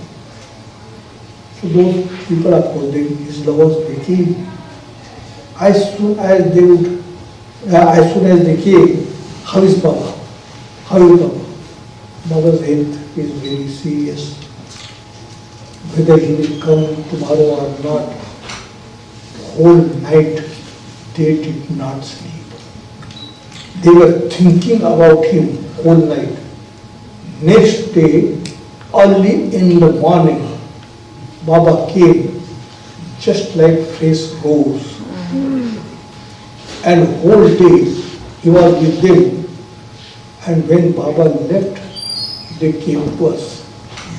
So those people are holding his lovers, they came. As soon as they came, how is Baba? How is Baba? Baba's health is very serious. Whether he will come tomorrow or not, whole night they did not sleep. They were thinking about him whole night. Next day, early in the morning, Baba came just like fresh rose. And whole day he was with them. And when Baba left, they came to us.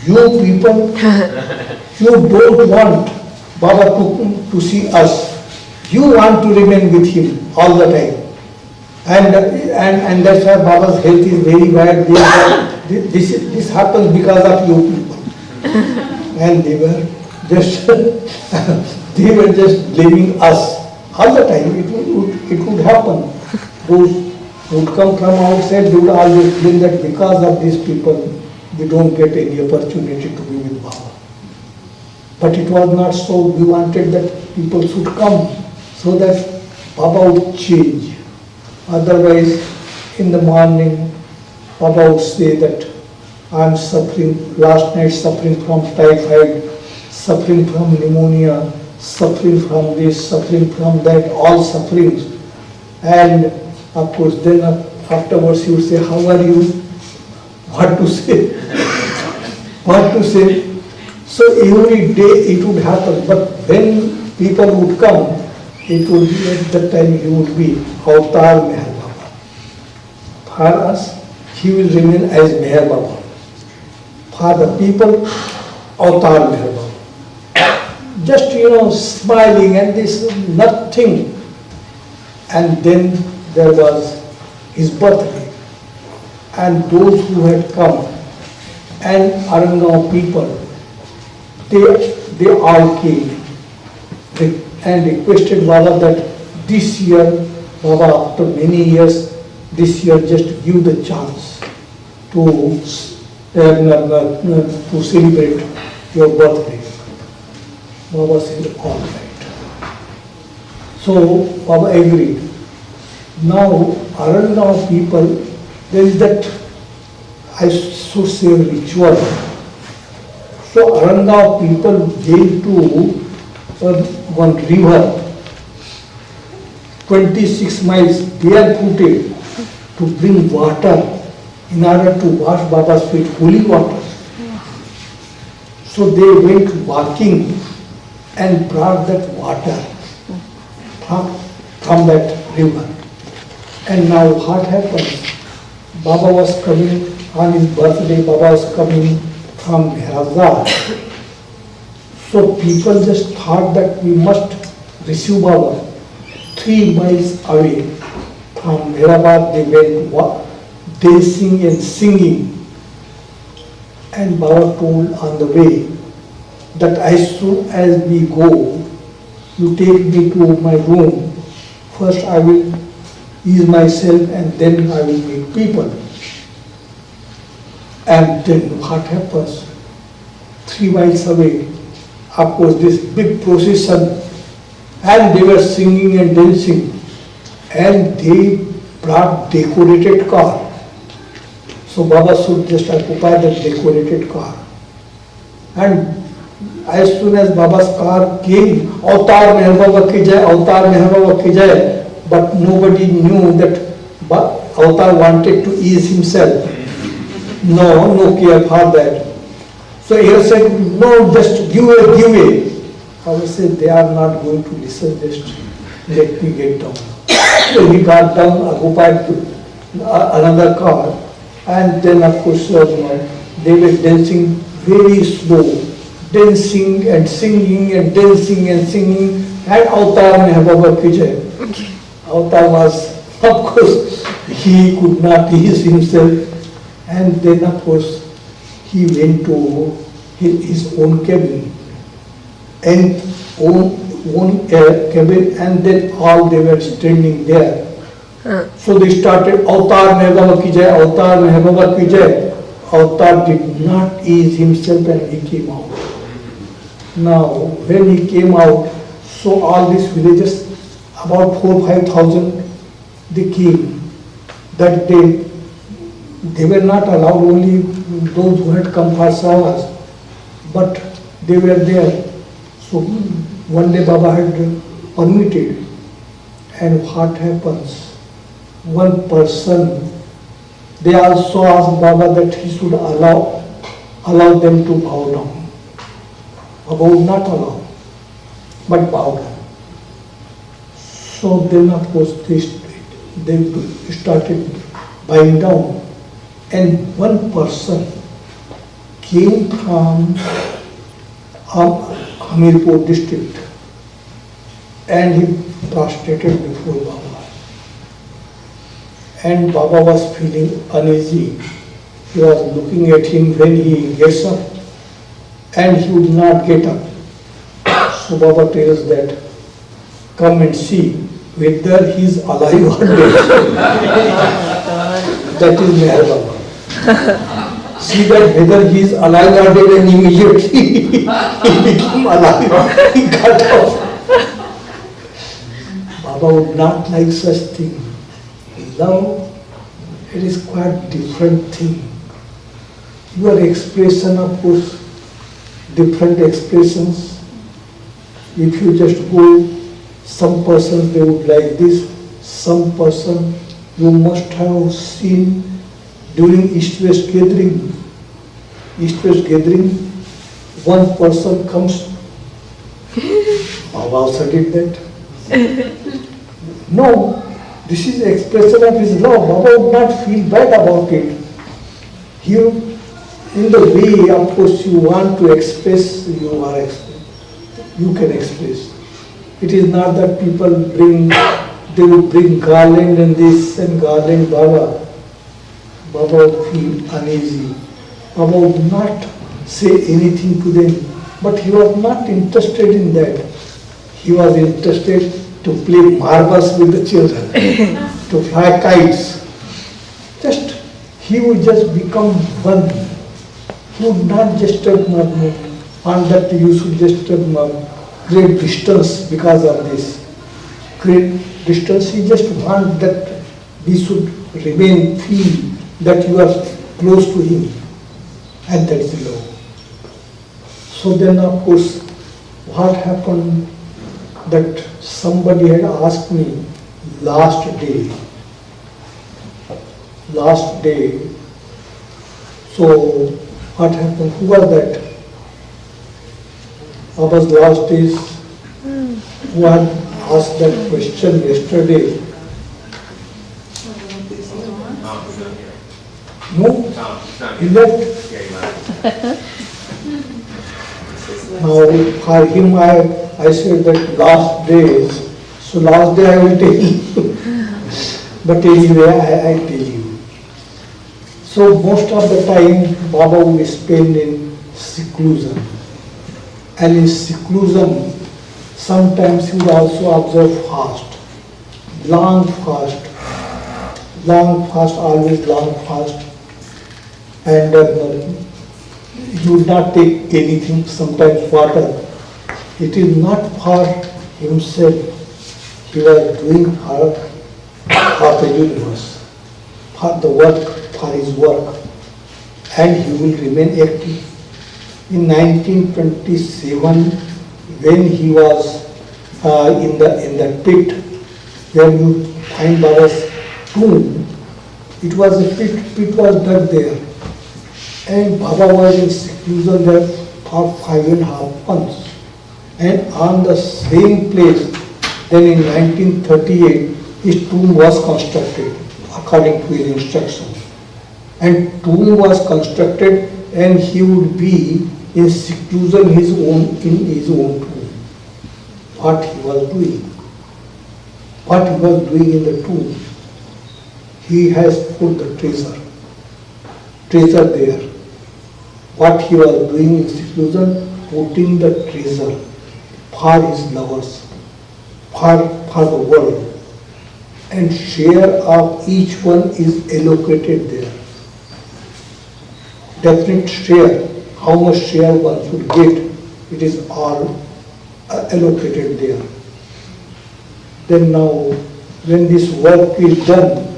You people, you don't want Baba to see us. You want to remain with him all the time. And that's why Baba's health is very bad. This happens because of you people. And they were just blaming us all the time. It would happen. Those would come from outside, they would always blame that because of these people, we don't get any opportunity to be with Baba. But it was not so. We wanted that people should come so that Baba would change. Otherwise, in the morning, Baba would say that I am suffering, last night suffering from typhoid, suffering from pneumonia, suffering from this, suffering from that, all sufferings. And of course, then afterwards he would say, how are you? What to say? What to say? So every day it would happen, but when people would come, it would be at that time he would be Avatar Meher Baba. For us, he will remain as Meher Baba. For the people, Avatar Meher Baba. Just, smiling and this nothing. And then there was his birthday. And those who had come, and Arangaon people, they all came and requested Baba that this year, Baba, after many years, this year just give the chance to celebrate your birthday. Baba said, all right. So Baba agreed. Now Arangaon people, there is that, I should say, ritual. So Arangaon people came to one river, 26 miles barefooted to bring water in order to wash Baba's feet, holy water. So they went walking and brought that water from that river. And now what happens? Baba was coming on his birthday, Baba was coming from Mehrabad. So people just thought that we must receive Baba. 3 miles away from Mehrabad, they went dancing and singing. And Baba told on the way that as soon as we go, you take me to my room. First I will ease myself and then I will meet people. And then what happens? 3 miles away, of course, this big procession, and they were singing and dancing, and they brought decorated car. So Baba should just occupy that decorated car. And as soon as Baba's car came, Avatar Meher Baba ki jai, Avatar Meher Baba ki jai, but nobody knew that Avatar wanted to ease himself. No care for that. So he said, no, just give way. Baba said, they are not going to listen, just let me get down. So he got down, occupied another car, and then of course they were dancing very slow, dancing and singing and dancing and singing, and Avatar Meher Baba ki jai. Avatar was, of course, he could not ease himself, and then of course he went to his own cabin and own a cabin, and then all they were standing there. So they started, Avatar Mehbaba ki jai, Avatar Mehbaba ki jai. Avatar did not ease himself and he came out. Now, when he came out, so all these villagers, about 4,000-5,000, they came. That day, they were not allowed, only those who had come for service, but they were there. So one day Baba had permitted, and what happens? One person, they also asked Baba that he should allow them to bow down. Baba would not allow, but bow down. So then of course they started bowing down, and one person came from Hamirpur district, and he prostrated before Baba. And Baba was feeling uneasy. He was looking at him when he gets up, and he would not get up. So Baba tells that, come and see whether he is alive or dead. That is Meher Baba. See that whether he is alive or dead, and immediately he became alive. He got up. Baba would not like such thing. Love, it is quite different thing. Your expression, of course, different expressions. If you just go, some persons they would like this, some person you must have seen during East-West gathering. East-West gathering, one person comes, Baba also did that. No. This is expression of his love. Baba would not feel bad about it. You, in the way, of course, you want to express, you can express. It is not that people they will bring garland and this and garland Baba. Baba would feel uneasy. Baba would not say anything to them. But he was not interested in that. He was interested to play marbles with the children, to fly kites. Just, he would just become one. He would not disturb Mother, and that you should disturb great distance because of this. Great distance, he just wants that we should remain, feel that you are close to him, and that is love. So then of course, what happened? That somebody had asked me last day, so what happened? Who was that? Baba's last days, who had asked that question yesterday? No? He left. Now for him I said that last days, so last day I will tell you. But anyway, I tell you. So most of the time Baba will spend in seclusion. And in seclusion, sometimes he would also observe fast. Long fast, always long fast. And he would not take anything, sometimes water. It is not for himself, he was doing for the universe, for the work, for his work, and he will remain active. In 1927, when he was in the pit, where you find Baba's tomb, it was a pit was dug there, and Baba was in seclusion there for 5.5 months. And on the same place, then in 1938, his tomb was constructed according to his instructions. And tomb was constructed, and he would be in seclusion in his own tomb. What he was doing in the tomb, he has put the treasure there. What he was doing in seclusion, putting the treasure. for his lovers, for the world. And share of each one is allocated there. Definite share, how much share one should get, it is all allocated there. Then now, when this work is done,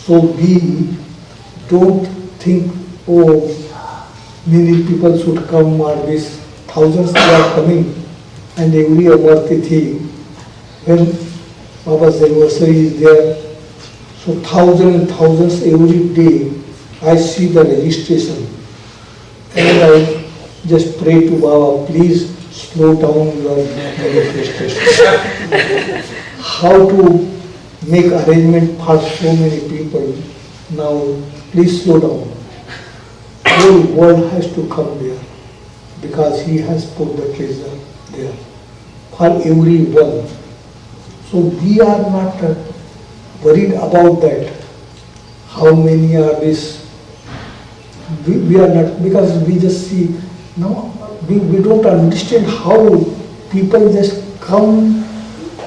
so we don't think, oh, many people should come or this, thousands they are coming, and every Amartithi, when Baba's anniversary is there, so thousands and thousands every day, I see the registration. And I just pray to Baba, please slow down your registration. How to make arrangement for so many people. Now, please slow down. Whole world has to come there because he has put the treasure there for everyone. So we are not worried about that. How many are this? We are not, because we just see, no, we don't understand how people just come,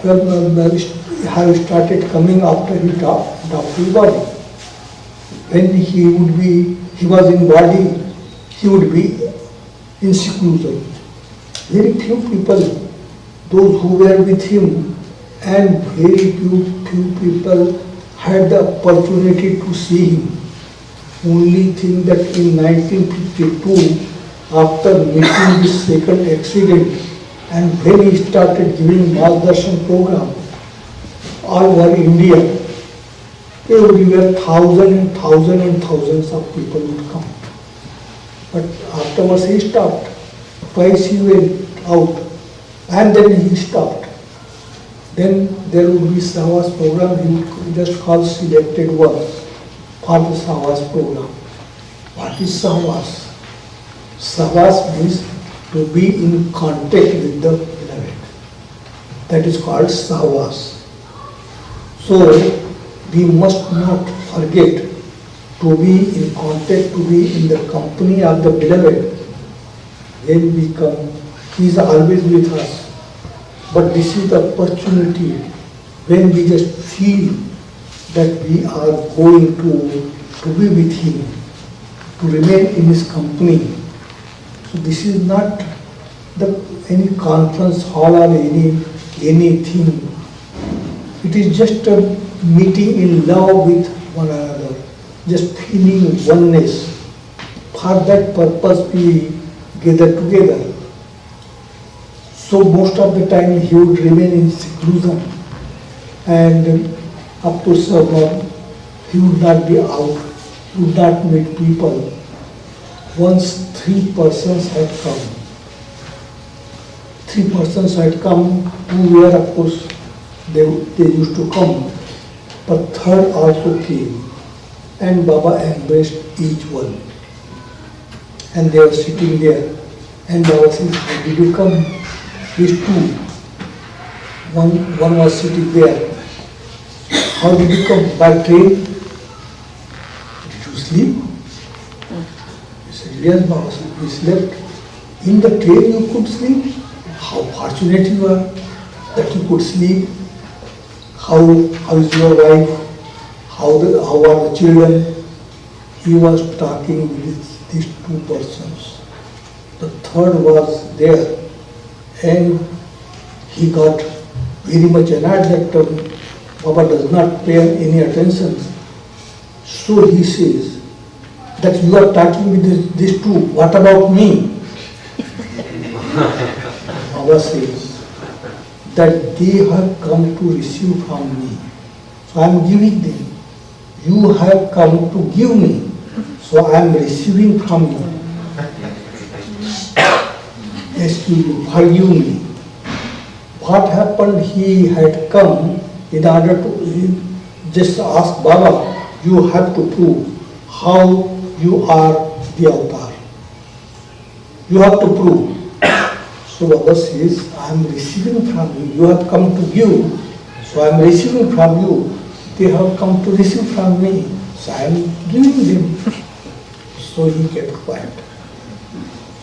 have started coming after he dropped his body. When he was in body, he would be in seclusion. Very few people, those who were with him, and very few people had the opportunity to see him. Only thing that in 1952, after meeting this second accident, and when he started giving Margdarshan program all over India, everywhere thousands of people would come. But afterwards he stopped. Twice he went out, and then he stopped. Then there would be Savas program, he would just call selected ones for the Savas program. What is Savas? Savas means to be in contact with the beloved. That is called Savas. So we must not forget to be in contact, to be in the company of the beloved. When we come, he is always with us. But this is the opportunity when we just feel that we are going to be with him, to remain in his company. So this is not any conference hall or anything. It is just a meeting in love with one another, just feeling oneness. For that purpose we gather together. So most of the time he would remain in seclusion, and up to summer he would not be out, he would not meet people. Once 3 persons had come. 3 persons had come who were, of course, they used to come, but third also came, and Baba embraced each one. And they were sitting there, and Baba says, how did you come? These two. One was sitting there. How did you come? By train? Did you sleep? He said, yes, Baba. We slept. In the train you could sleep? How fortunate you are that you could sleep. How is your wife? How are the children? He was talking with these 2 persons. The third was there, and he got very much annoyed that Baba does not pay any attention. So he says that you are talking with these 2. What about me? Baba says that they have come to receive from me. So I am giving them. You have come to give me. So I am receiving from you. Excuse me, forgive me. What happened? He had come in order to just ask Baba, you have to prove how you are the avatar. You have to prove. So Baba says, I am receiving from you. You have come to give, so I am receiving from you. They have come to receive from me, so I am giving them. So he kept quiet.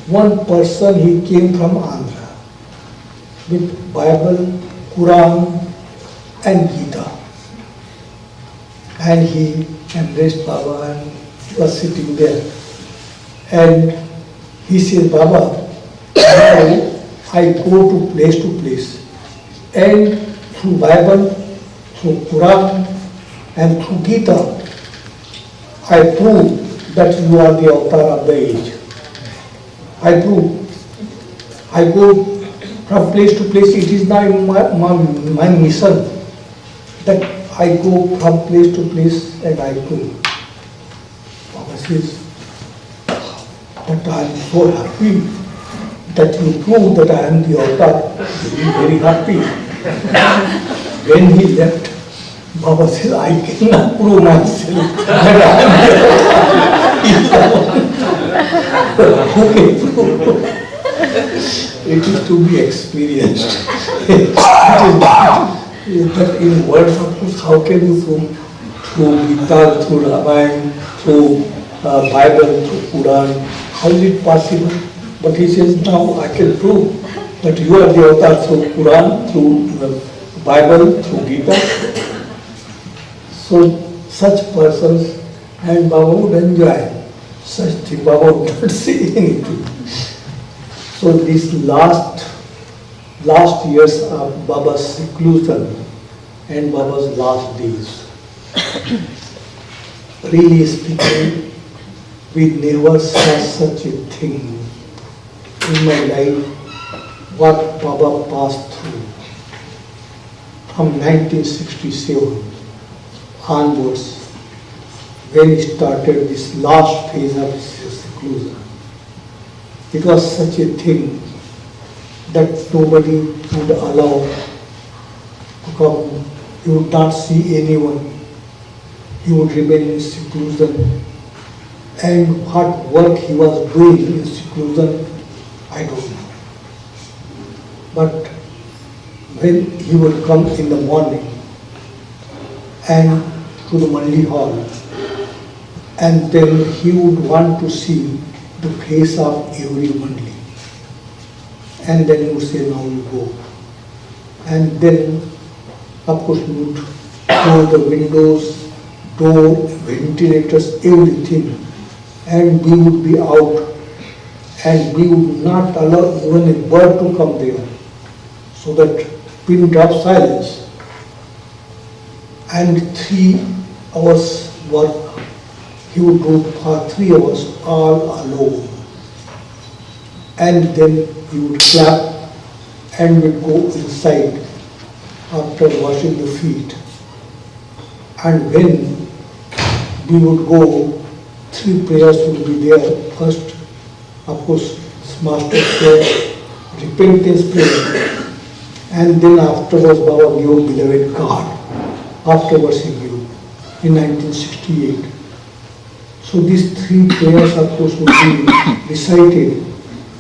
One person, he came from Andhra. with Bible, Quran and Gita. And he embraced Baba and was sitting there. And he says, Baba, now I go to place, and through Bible, through Quran and through Gita, I prove that you are the avatar of the age. I prove. I go from place to place. It is not my mission that I go from place to place and I prove. Baba says, but I am so happy that you prove that I am the avatar. He is very happy. When he left, Baba says, I cannot prove myself that I am the avatar. Who can prove? It is to be experienced. But in words, of course, how can you prove? Through Gita, through Ramayana, through Bible, through Quran, how is it possible? But he says, now I can prove that you are the avatar through Quran, through Bible, through Gita. So such persons, and Baba would enjoy such things. Baba would not say anything. So these last years of Baba's seclusion and Baba's last days, really speaking, we never saw such a thing in my life, what Baba passed through from 1967 onwards, when he started this last phase of his seclusion. It was such a thing that nobody would allow to come. He would not see anyone. He would remain in seclusion. And what work he was doing in seclusion, I don't know. But when he would come in the morning and to the Mandi hall, and then he would want to see the face of every Mandi. And then he would say, now you go. And then, of course, we would close the windows, door, ventilators, everything. And we would be out. And we would not allow even a bird to come there. So that pin drop silence. And 3 hours work he would do for 3 hours all alone. And then he would clap and would go inside after washing the feet. And when we would go, 3 prayers would be there. First, of course, master prayer, repentance prayer, and then afterwards Baba gave beloved card. Afterwards he gave in 1968. So these 3 prayers, of course, would be recited,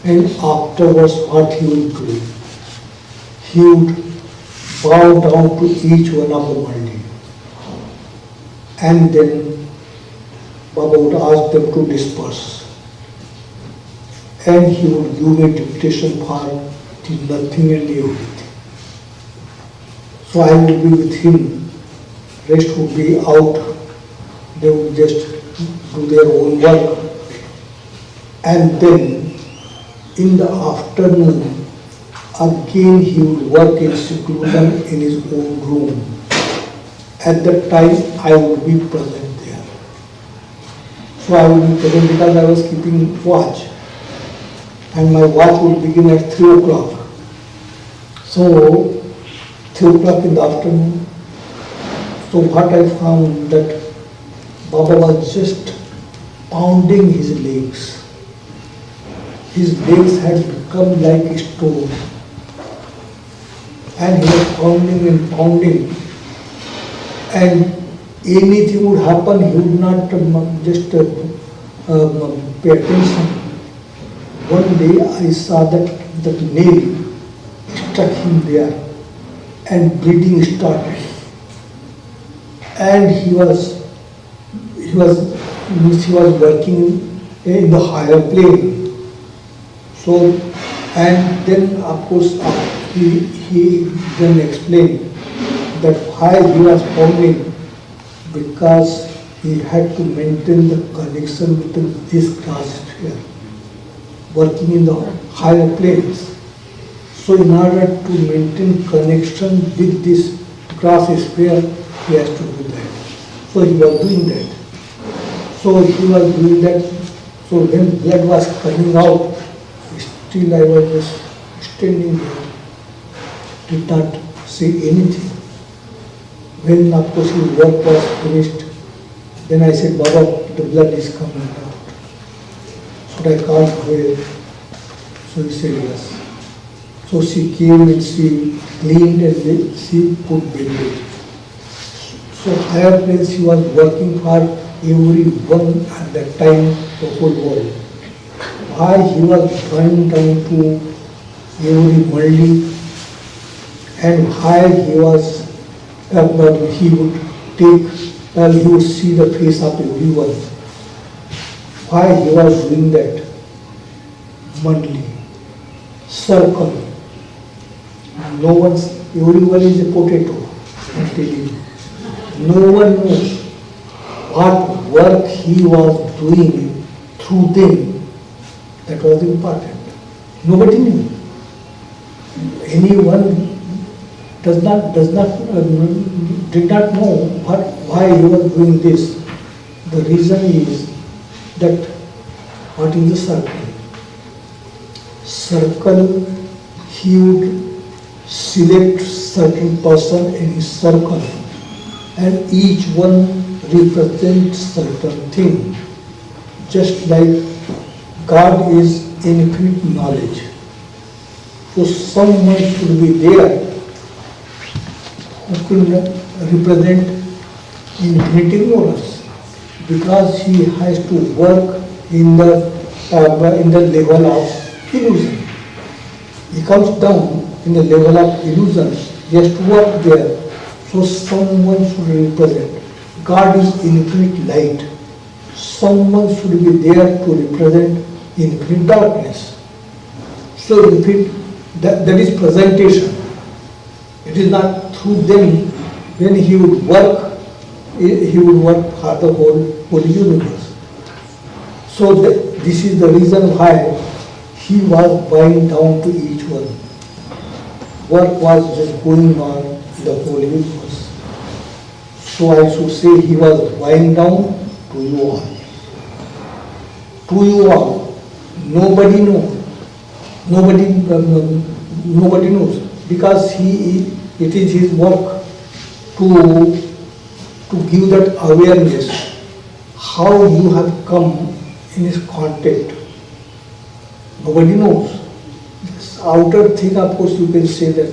and afterwards what he would do? He would bow down to each one of the Mandi. And then Baba would ask them to disperse. And he would give a dictation for nothing and everything. So I would be with him, rest would be out, they would just do their own work. And then in the afternoon, again he would work in seclusion in his own room. At that time I would be present there. So I would be present because I was keeping watch. And my watch would begin at 3 o'clock. So 3 o'clock in the afternoon. So what I found that Baba was just pounding his legs. His legs had become like a stone. And he was pounding and pounding. And anything would happen, he would not just pay attention. One day I saw that nail struck him there and bleeding started. And he was working in the higher plane. So, and then of course he then explained that why he was founding, because he had to maintain the connection with this grass sphere, working in the higher planes. So in order to maintain connection with this grass sphere, he has to do that. So he was doing that. So he was doing that. So when blood was coming out, still I was just standing there, did not say anything. When of course his work was finished, then I said, Baba, the blood is coming out. Should I call her? So he said yes. So she came and she cleaned and then she put bandage. So higher place he was working for everyone at that time, the whole world. Why he was going down to every Maldi, and why he was, he would take, he would see the face of everyone. Why he was doing that? Monthly, circle. No one's, everyone is a potato, I'm telling you. No one knows what work he was doing through them. That was important. Nobody knew. Anyone did not know why he was doing this. The reason is that what is the circle? Circle, he would select certain person in his circle, and each one represents certain thing. Just like God is infinite knowledge. So someone should be there who can represent infinite ignorance, because he has to work in the level of illusion. He comes down in the level of illusion. He has to work there. So someone should represent. God is infinite light. Someone should be there to represent infinite darkness. So that is presentation. It is not through them. When he would work for the whole universe. So this is the reason why he was bowing down to each one. Work was just going on in the whole universe. So I should say he was bowing down to you all. To you all. Nobody knows. Nobody knows, because it is his work to give that awareness how you have come in his contact. Nobody knows. This outer thing, of course, you can say that,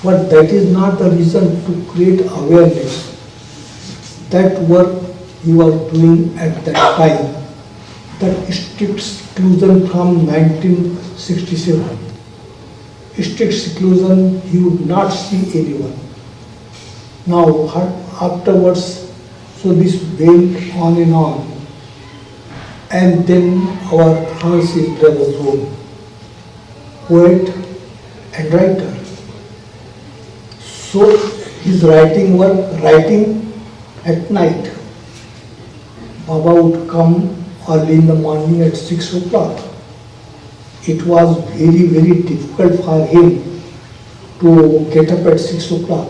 but that is not the reason to create awareness. That work he was doing at that time, that strict seclusion from 1967. Strict seclusion, he would not see anyone. Now, afterwards, so this went on, and then our Francis brother wrote, poet and writer. So his writing at night. Baba would come early in the morning at 6 o'clock. It was very, very difficult for him to get up at 6 o'clock,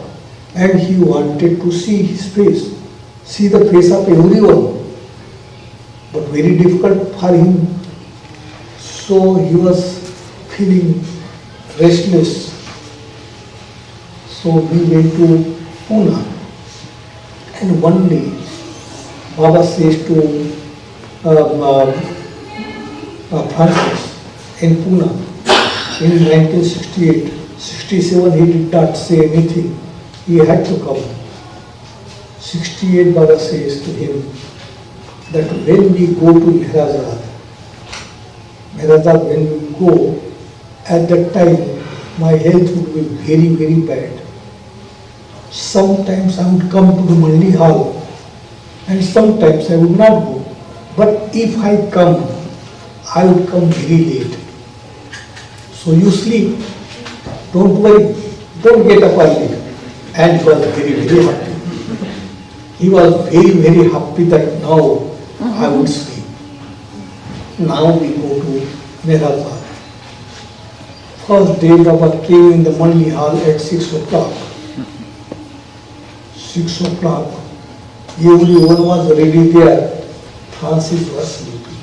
and he wanted to see his face, see the face of everyone, but very difficult for him. So he was feeling restless. So we went to Pune, and one day Baba says to Francis in Pune in 1968, 67 he did not say anything. He had to come. 68 Baba says to him that when we go to Meherazad, when we go, at that time my health would be very, very bad. Sometimes I would come to the Mandi hall and sometimes I would not go. But if I come, I would come very late. So you sleep. don't worry, don't get up early. And he was very, very happy. He was very, very happy that now I would sleep. Now we go to Mehrabad. First day Baba came in the Mandi hall at 6 o'clock. 6 o'clock, everyone was ready there. Francis was sleeping.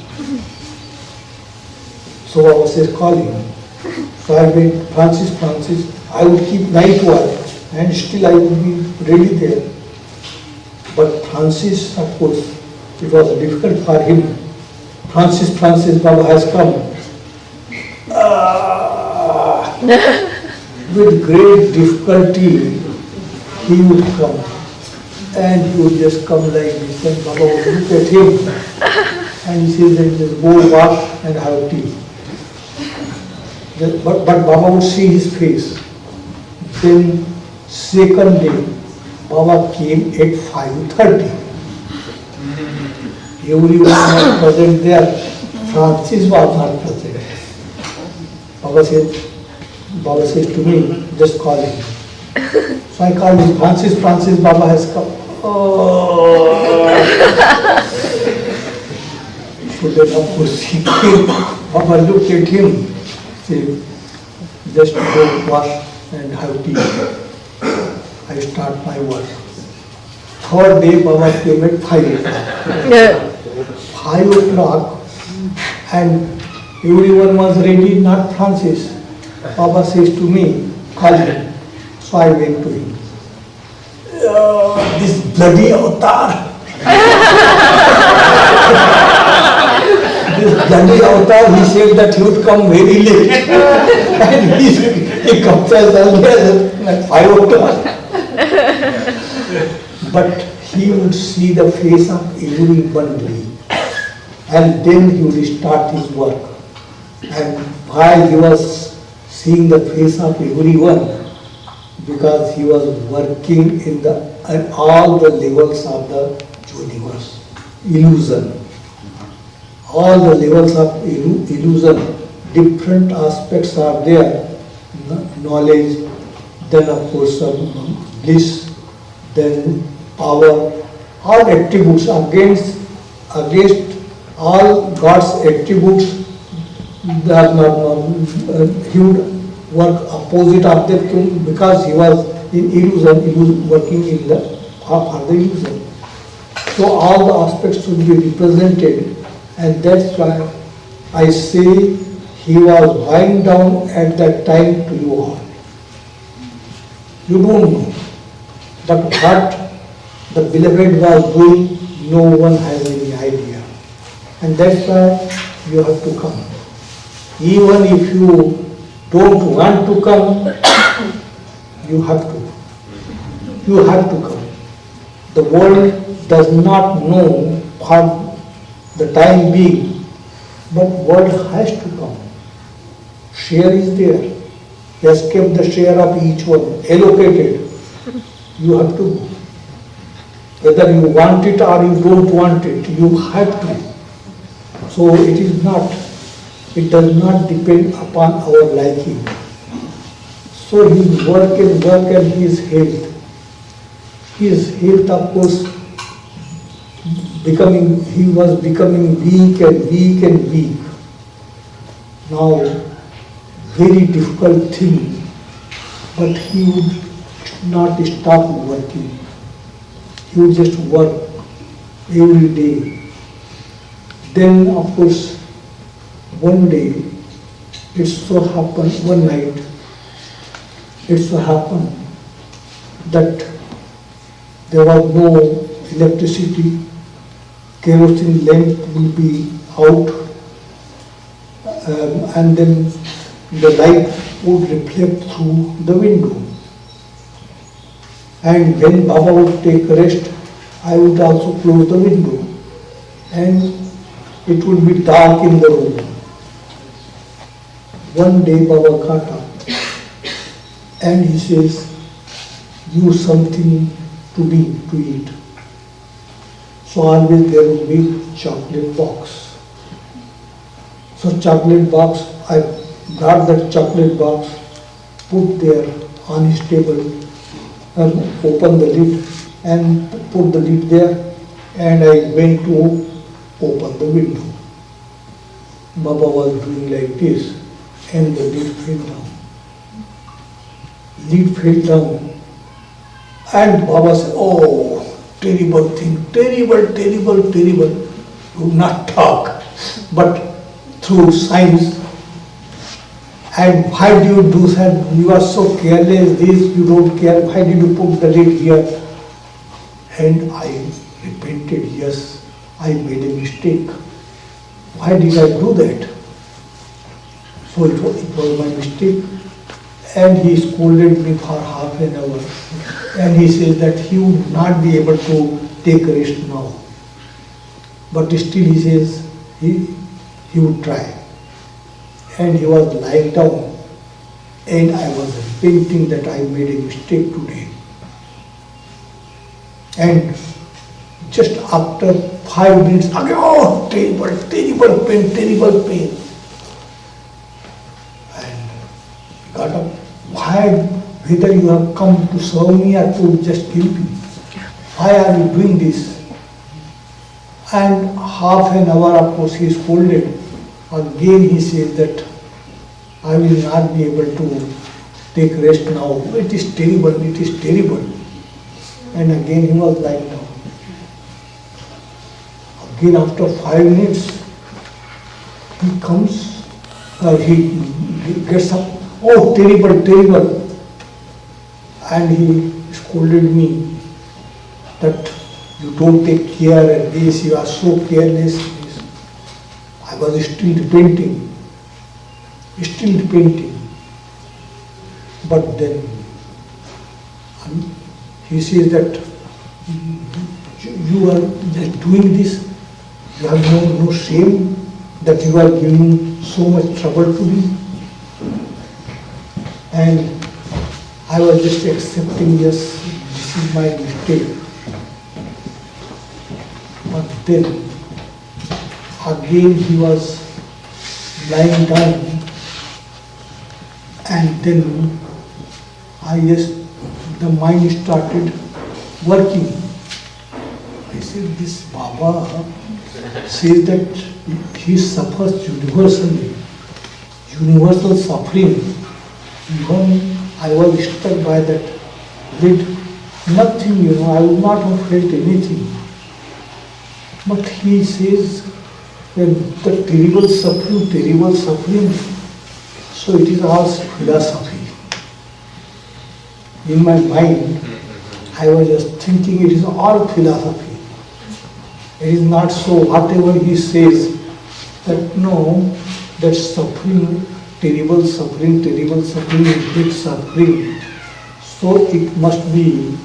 So Baba says, call him. So I went, Francis, I would keep night watch and still I would be ready there. But Francis, of course, it was difficult for him. Francis, Baba has come. With great difficulty, he would come. And he would just come like this, and Baba would look at him. And he says, just go wash and have tea. But Baba would see his face. Then, second day, Baba came at 5:30. Everyone was present there. Francis was not present. Baba says to me, just call him. So I called him, Francis, Baba has come. Oh. So then of course he came. Baba looked at him, said, just go wash and have tea. I start my work. Third day Baba came at 5 o'clock. 5 o'clock and everyone was ready, not Francis. Baba says to me, call him. So I went to him. This bloody avatar. This bloody avatar, he said that he would come very late. And he comes as early at 5 o'clock. But he would see the face of everybody. And then he would start his work. And while he was seeing the face of everyone, because he was working in all the levels of the universe, illusion. All the levels of illusion, different aspects are there. Knowledge, then of course bliss, then power, all attributes against all God's attributes. He would work opposite of them because he was in illusion, working in for the illusion. So all the aspects should be represented, and that's why I say he was lying down at that time to you all. You don't know. But what the beloved was doing, no one has any idea. And that's why you have to come. Even if you don't want to come, you have to. You have to come. The world does not know for the time being, but world has to come. Share is there. He has kept the share of each one, allocated. You have to go. Whether you want it or you don't want it, you have to. So it does not depend upon our liking. So his work and his health. His health, of course, he was becoming weak and weak and weak. Now, very difficult thing, but he would not stop working. He would just work every day. Then, of course, one day, it so happened, one night, it so happened that there was no electricity, kerosene lamp will be out, and then the light would reflect through the window. And when Baba would take rest, I would also close the window, and it would be dark in the room. One day Baba got up and he says, use something to eat. So always there would be chocolate box. So chocolate box, I brought that chocolate box put there on his table, open the lid and put the lid there, and I went to open the window. Baba was doing like this, and the lid fell down. Lid fell down, and Baba said, "Oh, terrible thing, terrible, terrible, terrible. Do not talk, but through science. And why do you do that? You are so careless, this, you don't care. Why did you put the lid here?" And I repented, yes, I made a mistake. Why did I do that? So it was my mistake. And he scolded me for half an hour. And he says that he would not be able to take a rest now. But still he says he would try. And he was lying down. And I was repenting that I made a mistake today. And just after 5 minutes, again, oh, terrible, terrible pain, terrible pain. And he got up. Why, whether you have come to serve me or to just kill me? Why are you doing this? And half an hour, of course, he scolded. Again he says that I will not be able to take rest now. It is terrible, it is terrible. And again he was lying down. Again after 5 minutes, he comes, he gets up. Oh, terrible, terrible. And he scolded me that you don't take care of this, you are so careless. I was still repenting. But then he says that you are just doing this, you have no shame that you are giving so much trouble to me. And I was just accepting, yes, this is my mistake. But then again he was lying down, and then the mind started working. I said, this Baba says that he suffers universally, universal suffering. Even I was struck by that lid, nothing, I would not have felt anything. But he says that the terrible suffering, so it is all philosophy. In my mind, I was just thinking it is all philosophy. It is not so, whatever he says, that no, that suffering, terrible suffering, big suffering. So it must be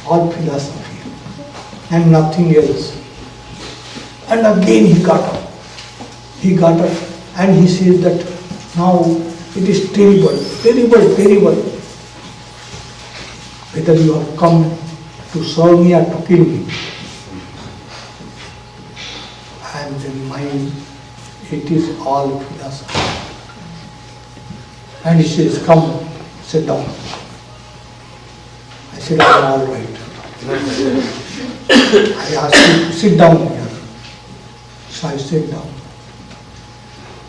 all philosophy and nothing else. And again he got up. And he says that now it is terrible. Whether you have come to serve me or to kill me. And then it is all philosophy. And he says, come, sit down. I said, I am all right. I asked him to sit down here. So I sat down.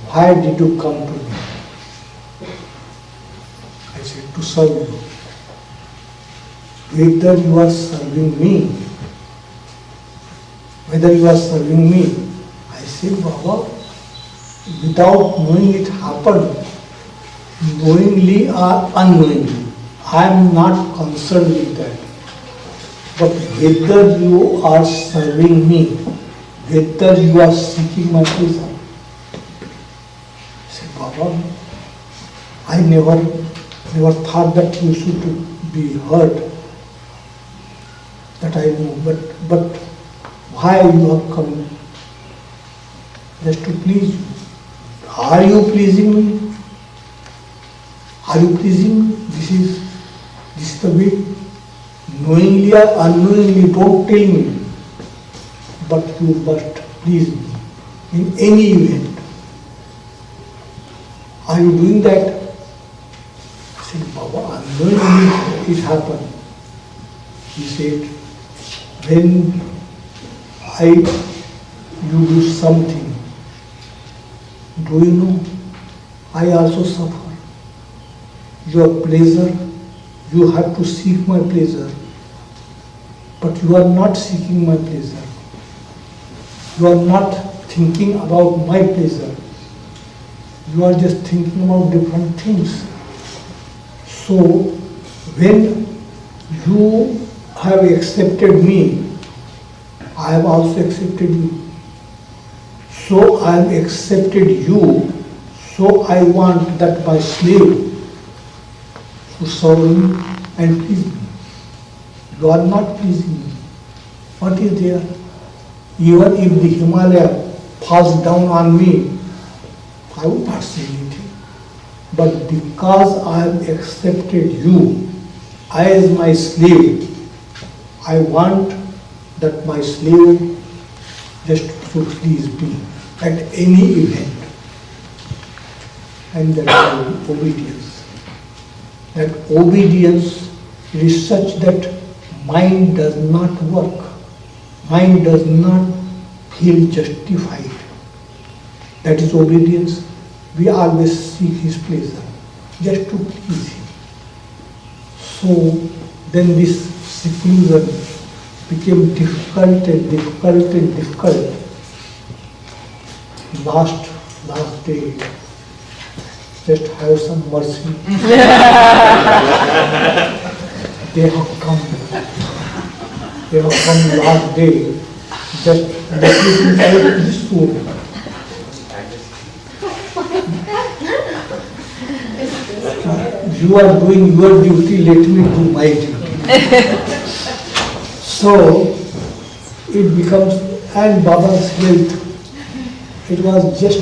Why did you come to me? I said, to serve you. Whether you are serving me, I said, Baba, without knowing it happened, knowingly or unknowingly, I am not concerned with that. But whether you are serving me, whether you are seeking my pleasure, I said, Baba, I never thought that you should be hurt. That I know, but why you have come? Just to please you. Are you pleasing me? This is the way. Knowingly or unknowingly, don't tell me. But you must please me in any event. Are you doing that? I said, Baba, unknowingly it happened. He said, when you do something, do you know, I also suffer. Your pleasure, you have to seek my pleasure, but you are not seeking my pleasure. You are not thinking about my pleasure. You are just thinking about different things. So, when you have accepted me, I have also accepted you. So I have accepted you, so I want that my slave to serve me and please me. You are not pleasing me. What is there? Even if the Himalaya falls down on me, I would not say anything. But because I have accepted you as my slave, I want that my slave just to please me at any event. And that is obedience. That obedience is such that mind does not work. Mind does not feel justified. That is obedience. We always seek his pleasure, just to please him. So then this seclusion became difficult and difficult and difficult. Last day, just have some mercy. They have come last day, just let me inside this room. You are doing your duty, let me do my duty. So it becomes, and Baba's health, it was just,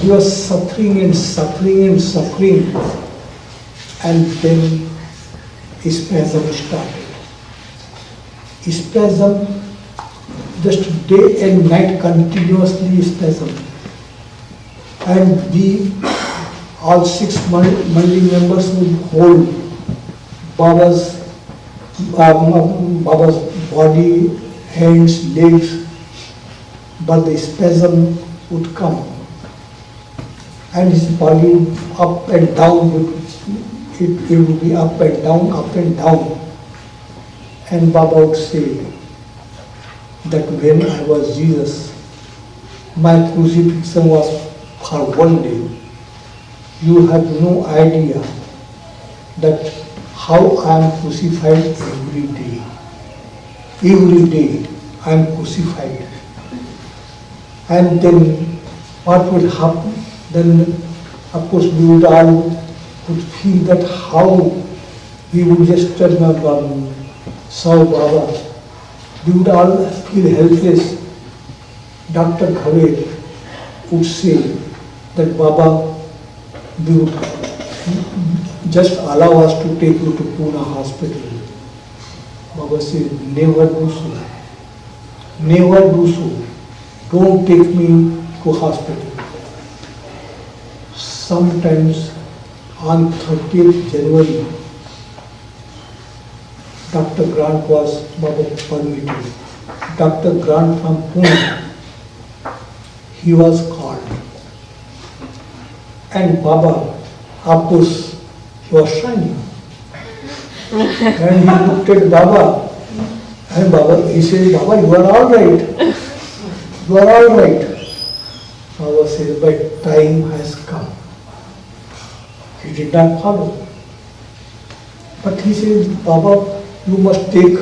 he was suffering and suffering and suffering, and then spasm started. Spasm, just day and night continuously spasm. And all 6 monthly members would hold Baba's body, hands, legs, but the spasm would come. And his body would up and down, it would be up and down, up and down. And Baba would say that when I was Jesus, my crucifixion was for one day. You have no idea that how I am crucified every day. Every day I am crucified. And then what would happen? Then of course we would all would feel that how we would just tell my Saw Baba. We would all feel helpless. Dr. Bhave would say that Baba, we would just allow us to take you to Pune hospital. Baba said, never do so. Never do so. Don't take me to hospital. Sometimes on 30th January, Dr. Grant was Baba permitted. Dr. Grant from Pune, he was called. And Baba, of course, he was shining. And he looked at Baba, and Baba, he said, Baba, you are all right. You are all right. Baba said, but time has come. He did not follow. But he said, Baba, you must take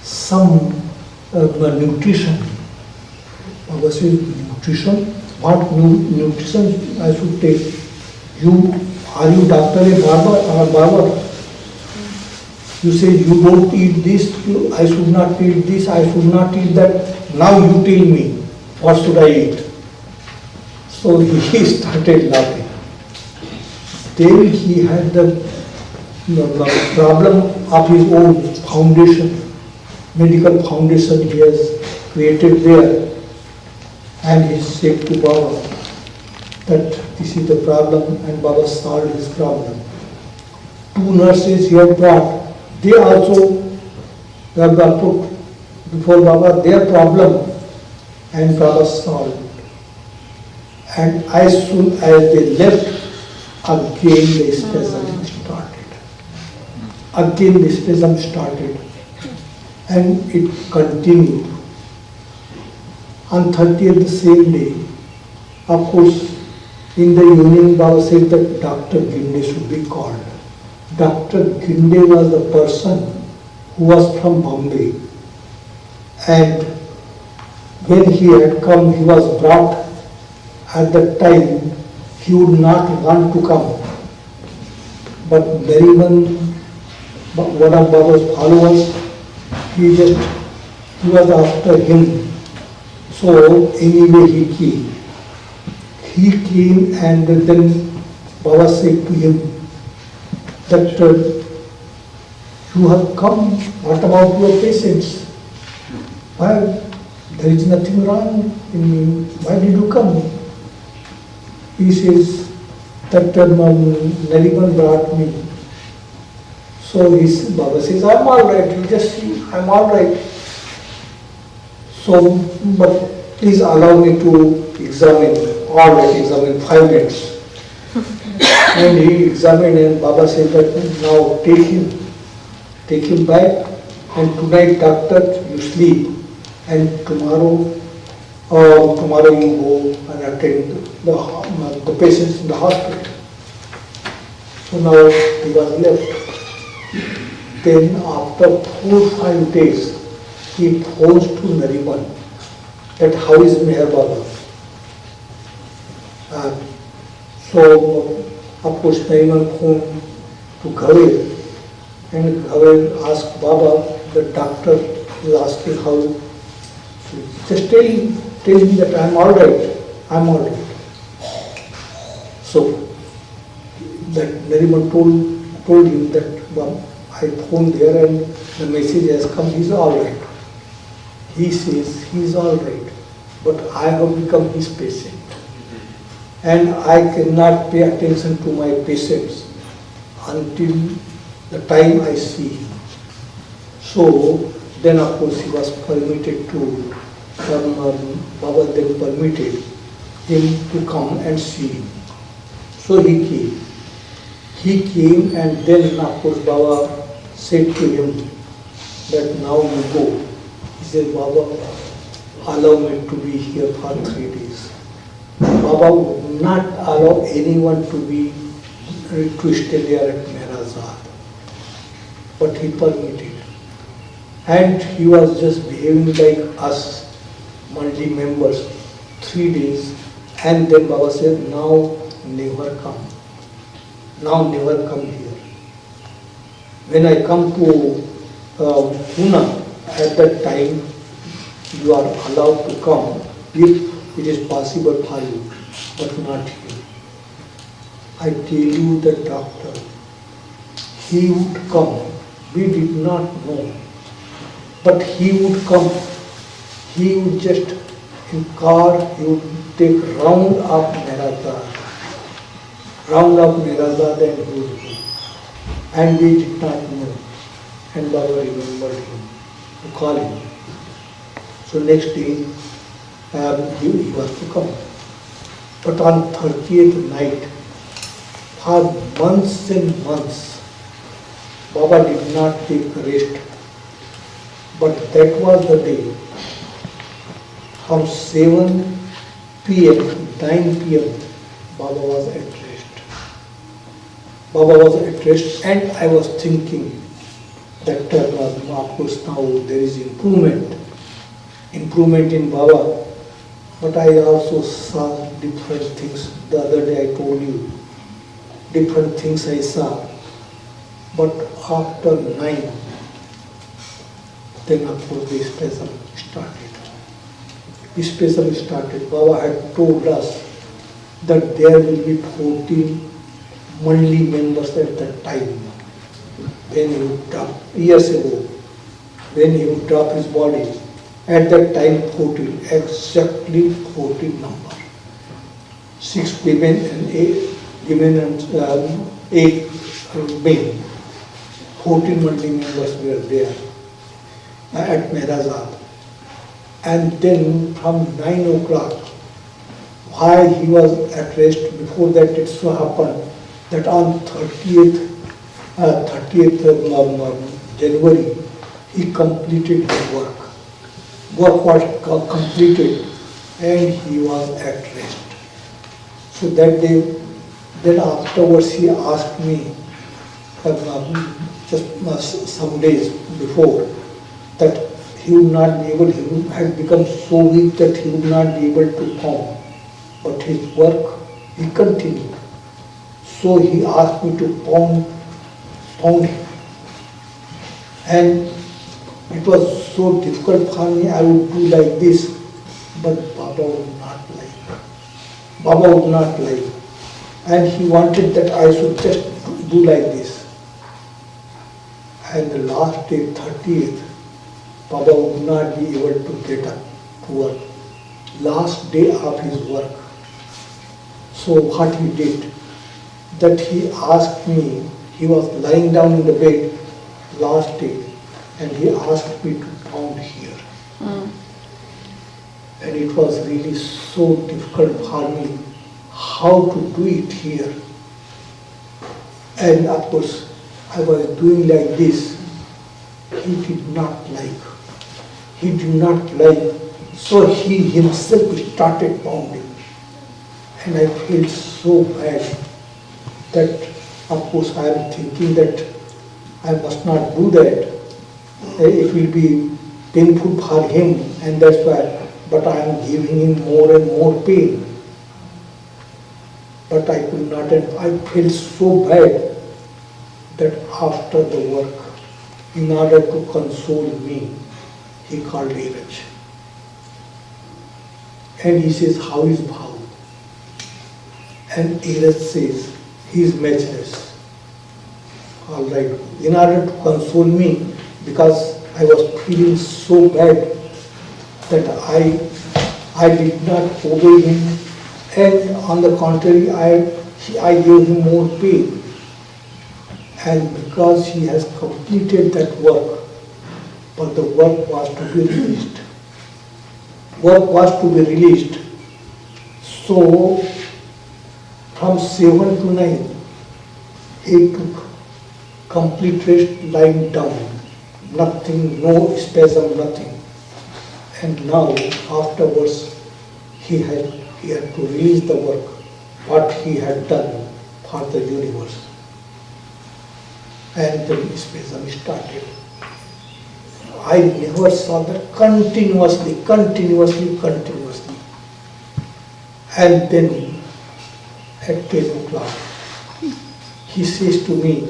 some nutrition. Baba said, nutrition? What nutrition I should take? Are you doctor or Baba? You say you don't eat this, I should not eat this, I should not eat that. Now you tell me, what should I eat? So he started laughing. Then he had the problem of his own foundation, medical foundation he has created there. And he said to Baba that this is the problem, and Baba solved his problem. two nurses he had brought, they also have put before Baba their problem, and Baba solved. And as soon as they left, again the spasm started. Again the spasm started, and it continued. On 30th, the same day, of course, in the evening, Baba said that Dr. Ginde should be called. Dr. Ginde was the person who was from Bombay. And when he had come, he was brought. At that time, he would not want to come. But Nariman, one of Baba's followers, he was after him. So anyway he came. He came, and then Baba said to him that you have come, what about your patients? Why? There is nothing wrong in me. Why did you come? He says that Nariman brought me. So Baba says, I'm all right, you just see, I'm all right. So, but please allow me to examine, all right, examine 5 minutes. And he examined, and Baba said that now take him back, and tonight doctor you sleep, and tomorrow you go and attend the patients in the hospital. So now he was left. Then after 4-5 days, he phones to Nariman that how is Meher Baba? So of course Nariman phoned to Ghavel, and Ghavel asked Baba, the doctor is asking how. Just tell me that I'm all right. So that Nariman told him that I phoned there and the message has come, he's all right. He says he's all right, but I have become his patient. And I cannot pay attention to my patients until the time I see him. So then of course he was permitted to, Baba then permitted him to come and see him. So he came. He came, and then of course Baba said to him that now you go. He said, Baba, allow me to be here for 3 days. Baba would not allow anyone to stay there at Meherazad. But he permitted. And he was just behaving like us, Mandi members, 3 days. And then Baba said, now never come. Now never come here. When I come to Pune, at that time, you are allowed to come if it is possible for you, but not here. I tell you the doctor, he would come. We did not know, but he would come. He would just, in car, he would take round of Meherazad, and he would go. And we did not know. And Baba remembered him to call him. So next day, he was to come. But on 30th night, for months and months, Baba did not take rest. But that was the day. From 7 p.m. to 9 p.m., Baba was at rest. Baba was at rest, and I was thinking that of course now there is improvement in Baba, but I also saw different things. The other day I told you, different things I saw. But after 9, then of course the spasm started. Baba had told us that there will be 14 Mandi members at that time. When he would drop, years ago, when he would drop his body, at that time 14, exactly 14 number. 6 women and 8 Bay. 14 Mandi members were there at Mehrazad. And then from 9 o'clock, while he was at rest, before that it so happened that on 30th January, he completed his work. Work was completed and he was at rest. So that day, then afterwards he asked me, just some days before, that he would not be able, he had become so weak that he would not be able to perform. But his work, he continued. So he asked me to pound him. And it was so difficult for me, I would do like this, but Baba would not like. Baba would not like. And he wanted that I should just do like this. And the last day, 30th, Baba would not be able to get up to work. Last day of his work. So what he did, that he asked me, he was lying down in the bed last day, and he asked me to pound here. And it was really so difficult for me how to do it here. And of course, I was doing like this. He did not like. He did not like. So he himself started pounding. And I felt so bad that, of course, I am thinking that I must not do that. It will be painful for him, and that's why. But I am giving him more and more pain. But I could not, and I felt so bad that after the work, in order to console me, he called Dheeraj. And he says, how is Bhau? And Dheeraj says, he is matchless. All right. In order to console me, because I was feeling so bad that I did not obey him, and on the contrary, I gave him more pain. And because he has completed that work, but the work was to be released. Work was to be released. So, from 7 to 9, he took complete rest, lying down. Nothing, no spasm, nothing. And now, afterwards, he had to release the work, what he had done for the universe. And the spasm started. I never saw that continuously. And then at 10 o'clock, he says to me,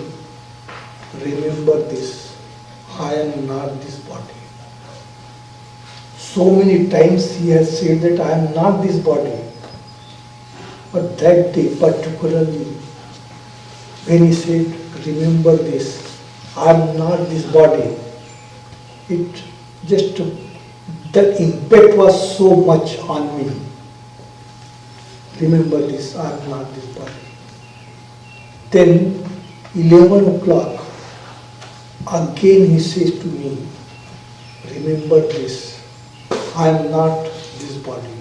remember this, I am not this body. So many times he has said that I am not this body. But that day particularly, when he said, remember this, I am not this body, it just, the impact was so much on me. Remember this, I am not this body. Then 11 o'clock, again he says to me, remember this, I am not this body.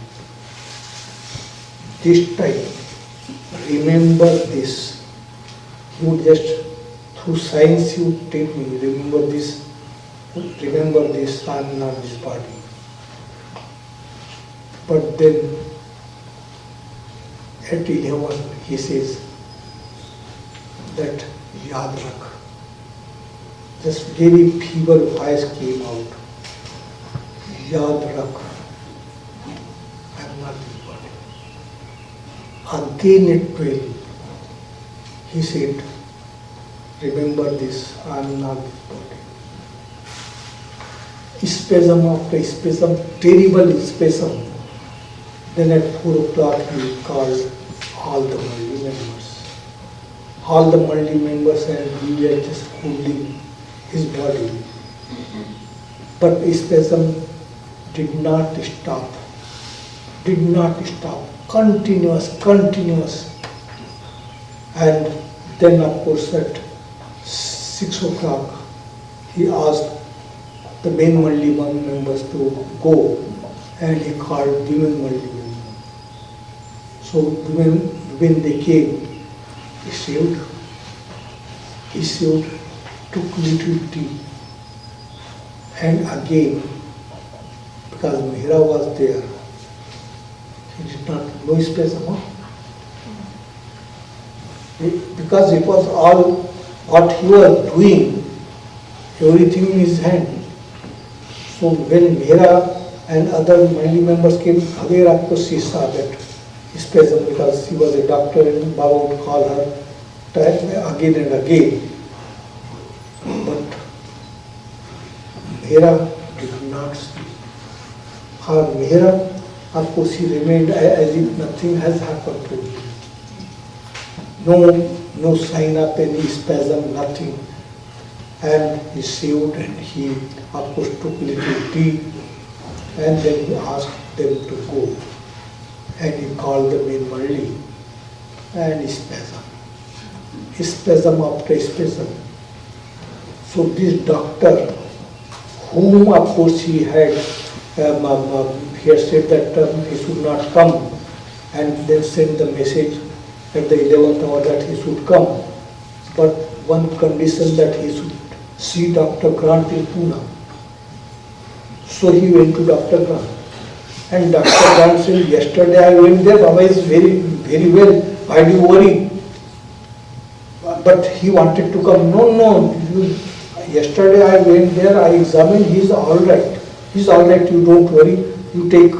This time, remember this. He would just, through signs, he would tell me, remember this, I am not this body. But then, at 11, he says that yaad rakh. This very feeble voice came out. Yaad rakh. I am not this body. Again at 12, he said, remember this, I am not this body. Spasm after spasm, terrible spasm. Then at 4 o'clock he called all the Maldi members. All the Maldi members, and we were just holding his body. But spasm did not stop. Continuous. And then of course at 6 o'clock, he asked the main Mandi members to go, and he called women Mandi members. So when they came, he saved, took little tea, and again, because Mehra was there, he did not know his place among. Because it was all what he was doing, everything in his hand. So when Mehra and other Mandi members came, again after she saw that spasm, because she was a doctor and Baba would call her again and again. But Mehra did not see. Her Mehra, of course, she remained as if nothing has happened to him. No sign of any spasm, nothing. And he saved, and he, of course, took little tea, and then he asked them to go. And he called them in Mandi, and spasm after spasm. So this doctor, whom of course he had said that he should not come, and then sent the message at the 11th hour that he should come, but one condition that he should see Dr. Grant in Pune. So he went to Dr. Grant, and Dr. Grant said, yesterday I went there, Baba is very, very well, why do you worry? But he wanted to come. No, yesterday I went there, I examined, he is all right. He is all right, you don't worry, you take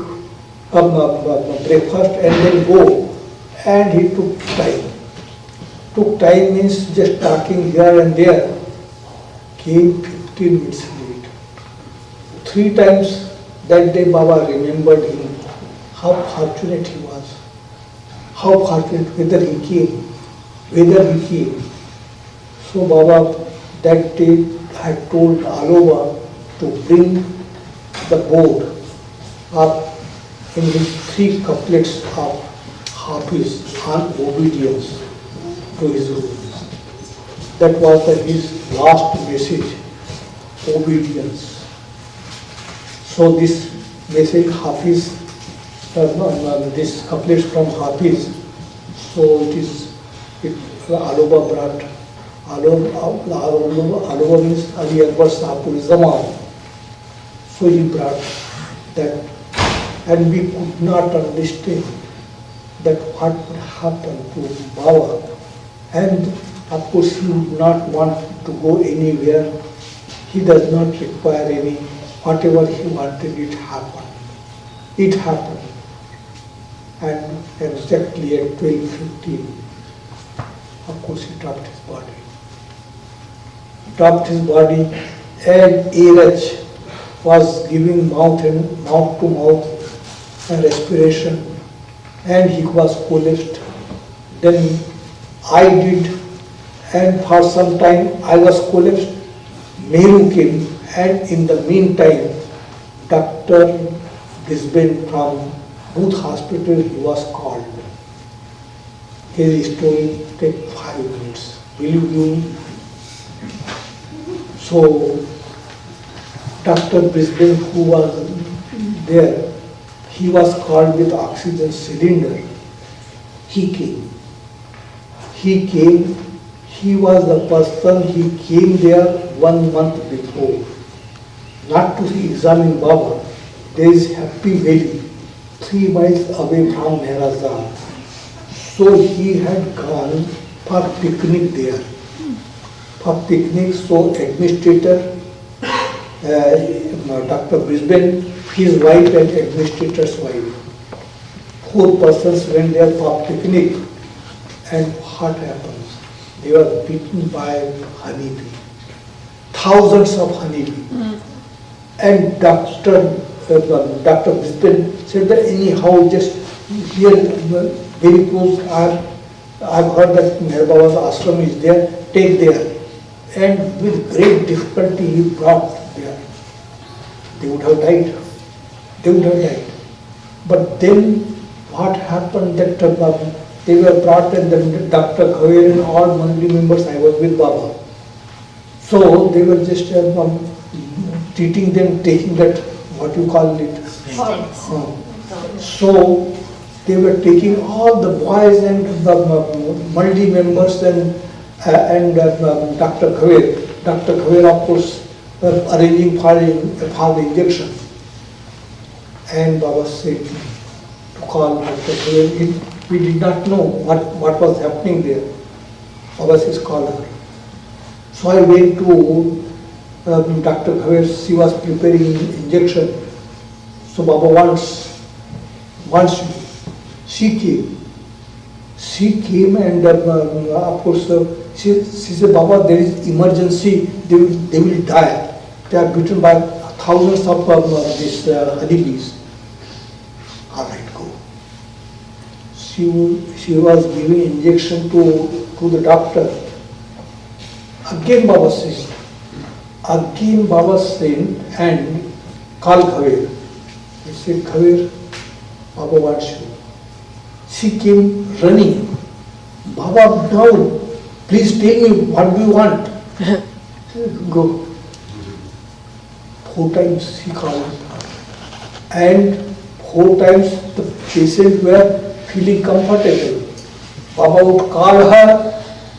breakfast and then go. And he took time. Took time means just talking here and there. Came 15 minutes late. 3 times that day Baba remembered him, how fortunate he was. How fortunate, whether he came. So Baba that day had told Aloba to bring the board up in his 3 couplets of Hafiz on obedience to his rules. That was his last message, obedience. So this message Hafiz, this couplets from Hafiz, so Aloba brought, Aloba means Ali Akbar Sahapur Zaman. So he brought that, and we could not understand that what would happen to Baba, and of course he would not want to go anywhere. He does not require any, whatever he wanted, it happened. It happened. And exactly at 12:15, of course he dropped his body. And Eraj was giving mouth to mouth and respiration, and he was collapsed. Then I did, and for some time I was collapsed. Mehru came, and in the meantime, Dr. Brisbane from Booth Hospital, he was called. His story take 5 minutes. Will you give me? So, Dr. Brisbane, who was there, he was called with oxygen cylinder. He came. He was the person, he came there 1 month before, not to examine Baba. There is Happy Valley, 3 miles away from Mehrazad. So he had gone for picnic there. So administrator, Dr. Brisbane, his wife and administrator's wife, 4 persons went there for picnic, and what happens? They were bitten by honeybee, thousands of honeybee. And Dr. Brisbane said that anyhow, just here, very close, I've heard that Meher Baba's ashram is there, take there. And with great difficulty he brought there. They would have died. But then what happened that they were brought, and then Dr. Khair and all Mandi members, I was with Baba. So they were just treating them, taking that, what you call it. So they were taking all the boys and the multi members and Dr. Khaver. Dr. Khaver, of course, arranging for the injection. And Baba said to call Dr. Khaver. We did not know what was happening there. Baba says, call her. So I went to Dr. Khaver. She was preparing injection. So Baba wants me. She came and of course she said, Baba, there is emergency, they will die. They are beaten by thousands of these honeybees. All right, go. She was giving injection to the doctor. Again Baba said, and call Khaver. He said, Khaver, Baba wants you. She came running. Baba, now, please tell me, what do you want? Go. 4 times he called. And 4 times the patient were feeling comfortable. Baba would call her,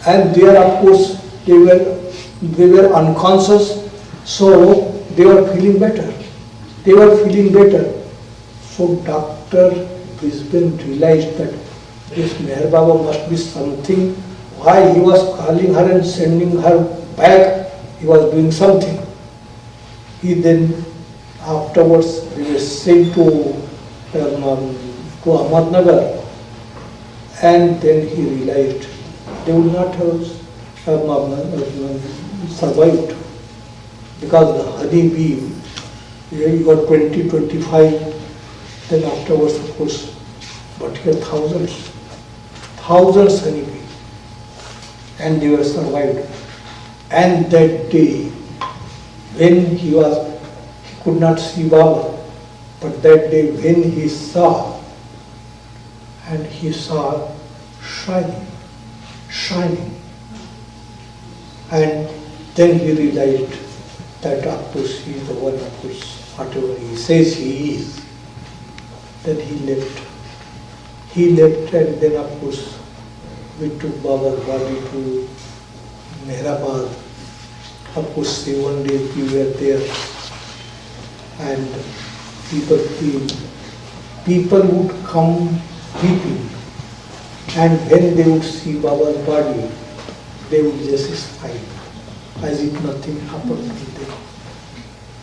and there, of course, they were unconscious, so they were feeling better. So Dr. Brisbane realized that this Meher Baba must be something. Why he was calling her and sending her back, he was doing something. He then, afterwards, they were sent to Ahmednagar, and then he realized they would not have survived, because the honey bee, you got 20, 25, then afterwards, of course, but here thousands honey bee, and they were survived. And that day, when he could not see Baba, but that day when he saw, and he saw shining, and then he realized that of course he is the one, of course, whatever he says he is. Then he left, and then of course we took Baba's body to Mehrabad. Of course, 7 days we were there, and people would come weeping, and when they would see Baba's body, they would just smile, as if nothing happened to them.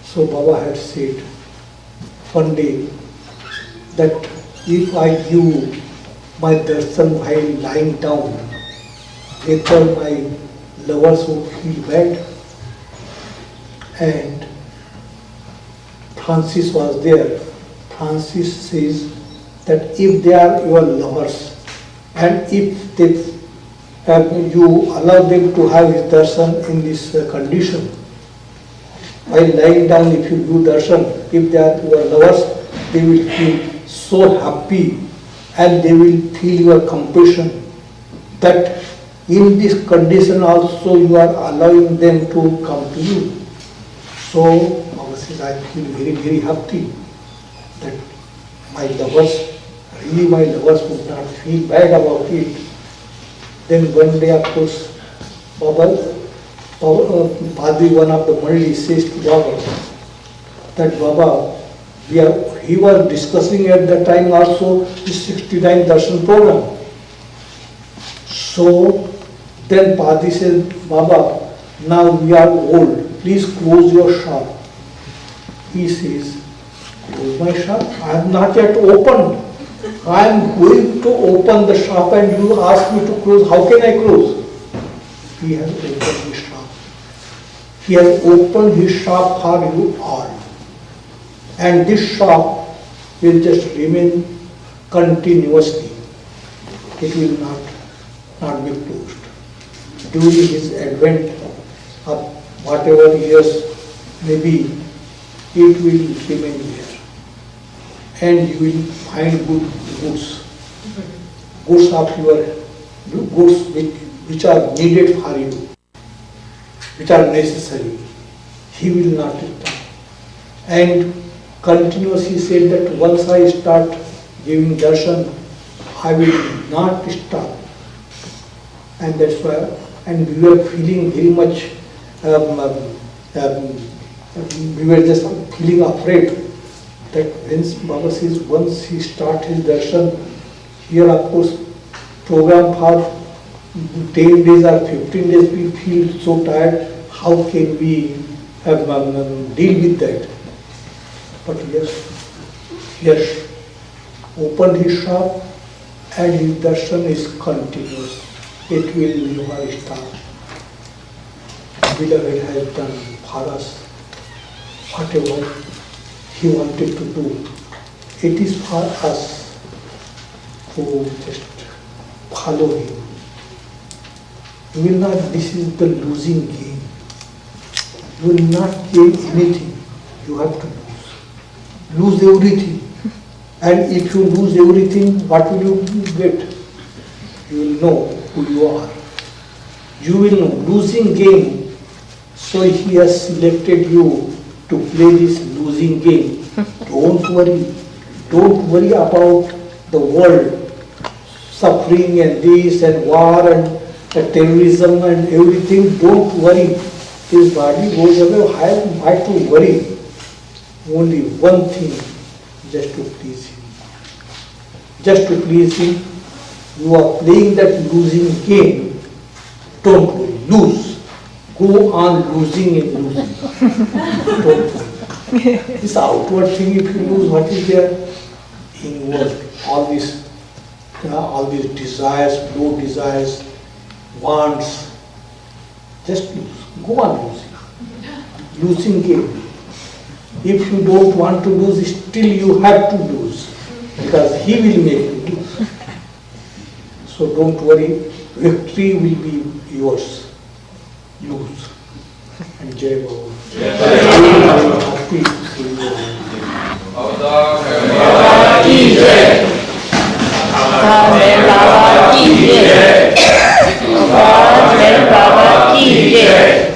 So Baba had said one day that if I give my darshan while lying down, later my lovers would feel bad. And Francis was there. Francis says that if they are your lovers, and if you allow them to have his darshan in this condition, while lying down, if you do darshan, if they are your lovers, they will feel so happy, and they will feel your compassion, that in this condition also you are allowing them to come to you. So Baba says, I feel very, very happy that my lovers would not feel bad about it. Then one day, of course, Padri, one of the Malli, says to Baba that Baba, he was discussing at that time also the 69 darshan program. So then Padri said, Baba, now we are old, please close your shop. He says, close my shop? I have not yet opened. I am going to open the shop and you ask me to close. How can I close? He has opened his shop. He has opened his shop for you all. And this shop will just remain continuously. It will not be closed. During his advent of whatever years may be, it will remain there. And you will find goods of your goods which are needed for you. which are necessary, he will not stop. And continuously said that once I start giving darshan, I will not stop. And that's why, and we were feeling very much, we were just feeling afraid that when Baba says once he starts his darshan, here of course program for 10 days or 15 days we feel so tired, how can we deal with that? But yes, opened his shop and his darshan is continuous. It will never stop. Beloved has done for us whatever he wanted to do. It is for us to just follow him. You will not, this is the losing game. You will not gain anything. You have to lose everything. And if you lose everything, what will you get? You will know who you are. You will know. Losing game. So he has selected you to play this losing game. Don't worry. Don't worry about the world suffering and this and war and terrorism and everything. Don't worry. His body goes away. Why to worry? Only one thing, just to please him. Just to please him. You are playing that losing game. Don't worry. Lose. Go on losing and losing. Don't worry. This outward thing, if you lose, what is there? Inward. All these desires, low desires, wants. Just lose. Go on losing. Losing game. If you don't want to lose, still you have to lose. Because he will make you lose. So don't worry. Victory will be yours. Lose. And Jai Baba. Happy to see you. Baba ki jai.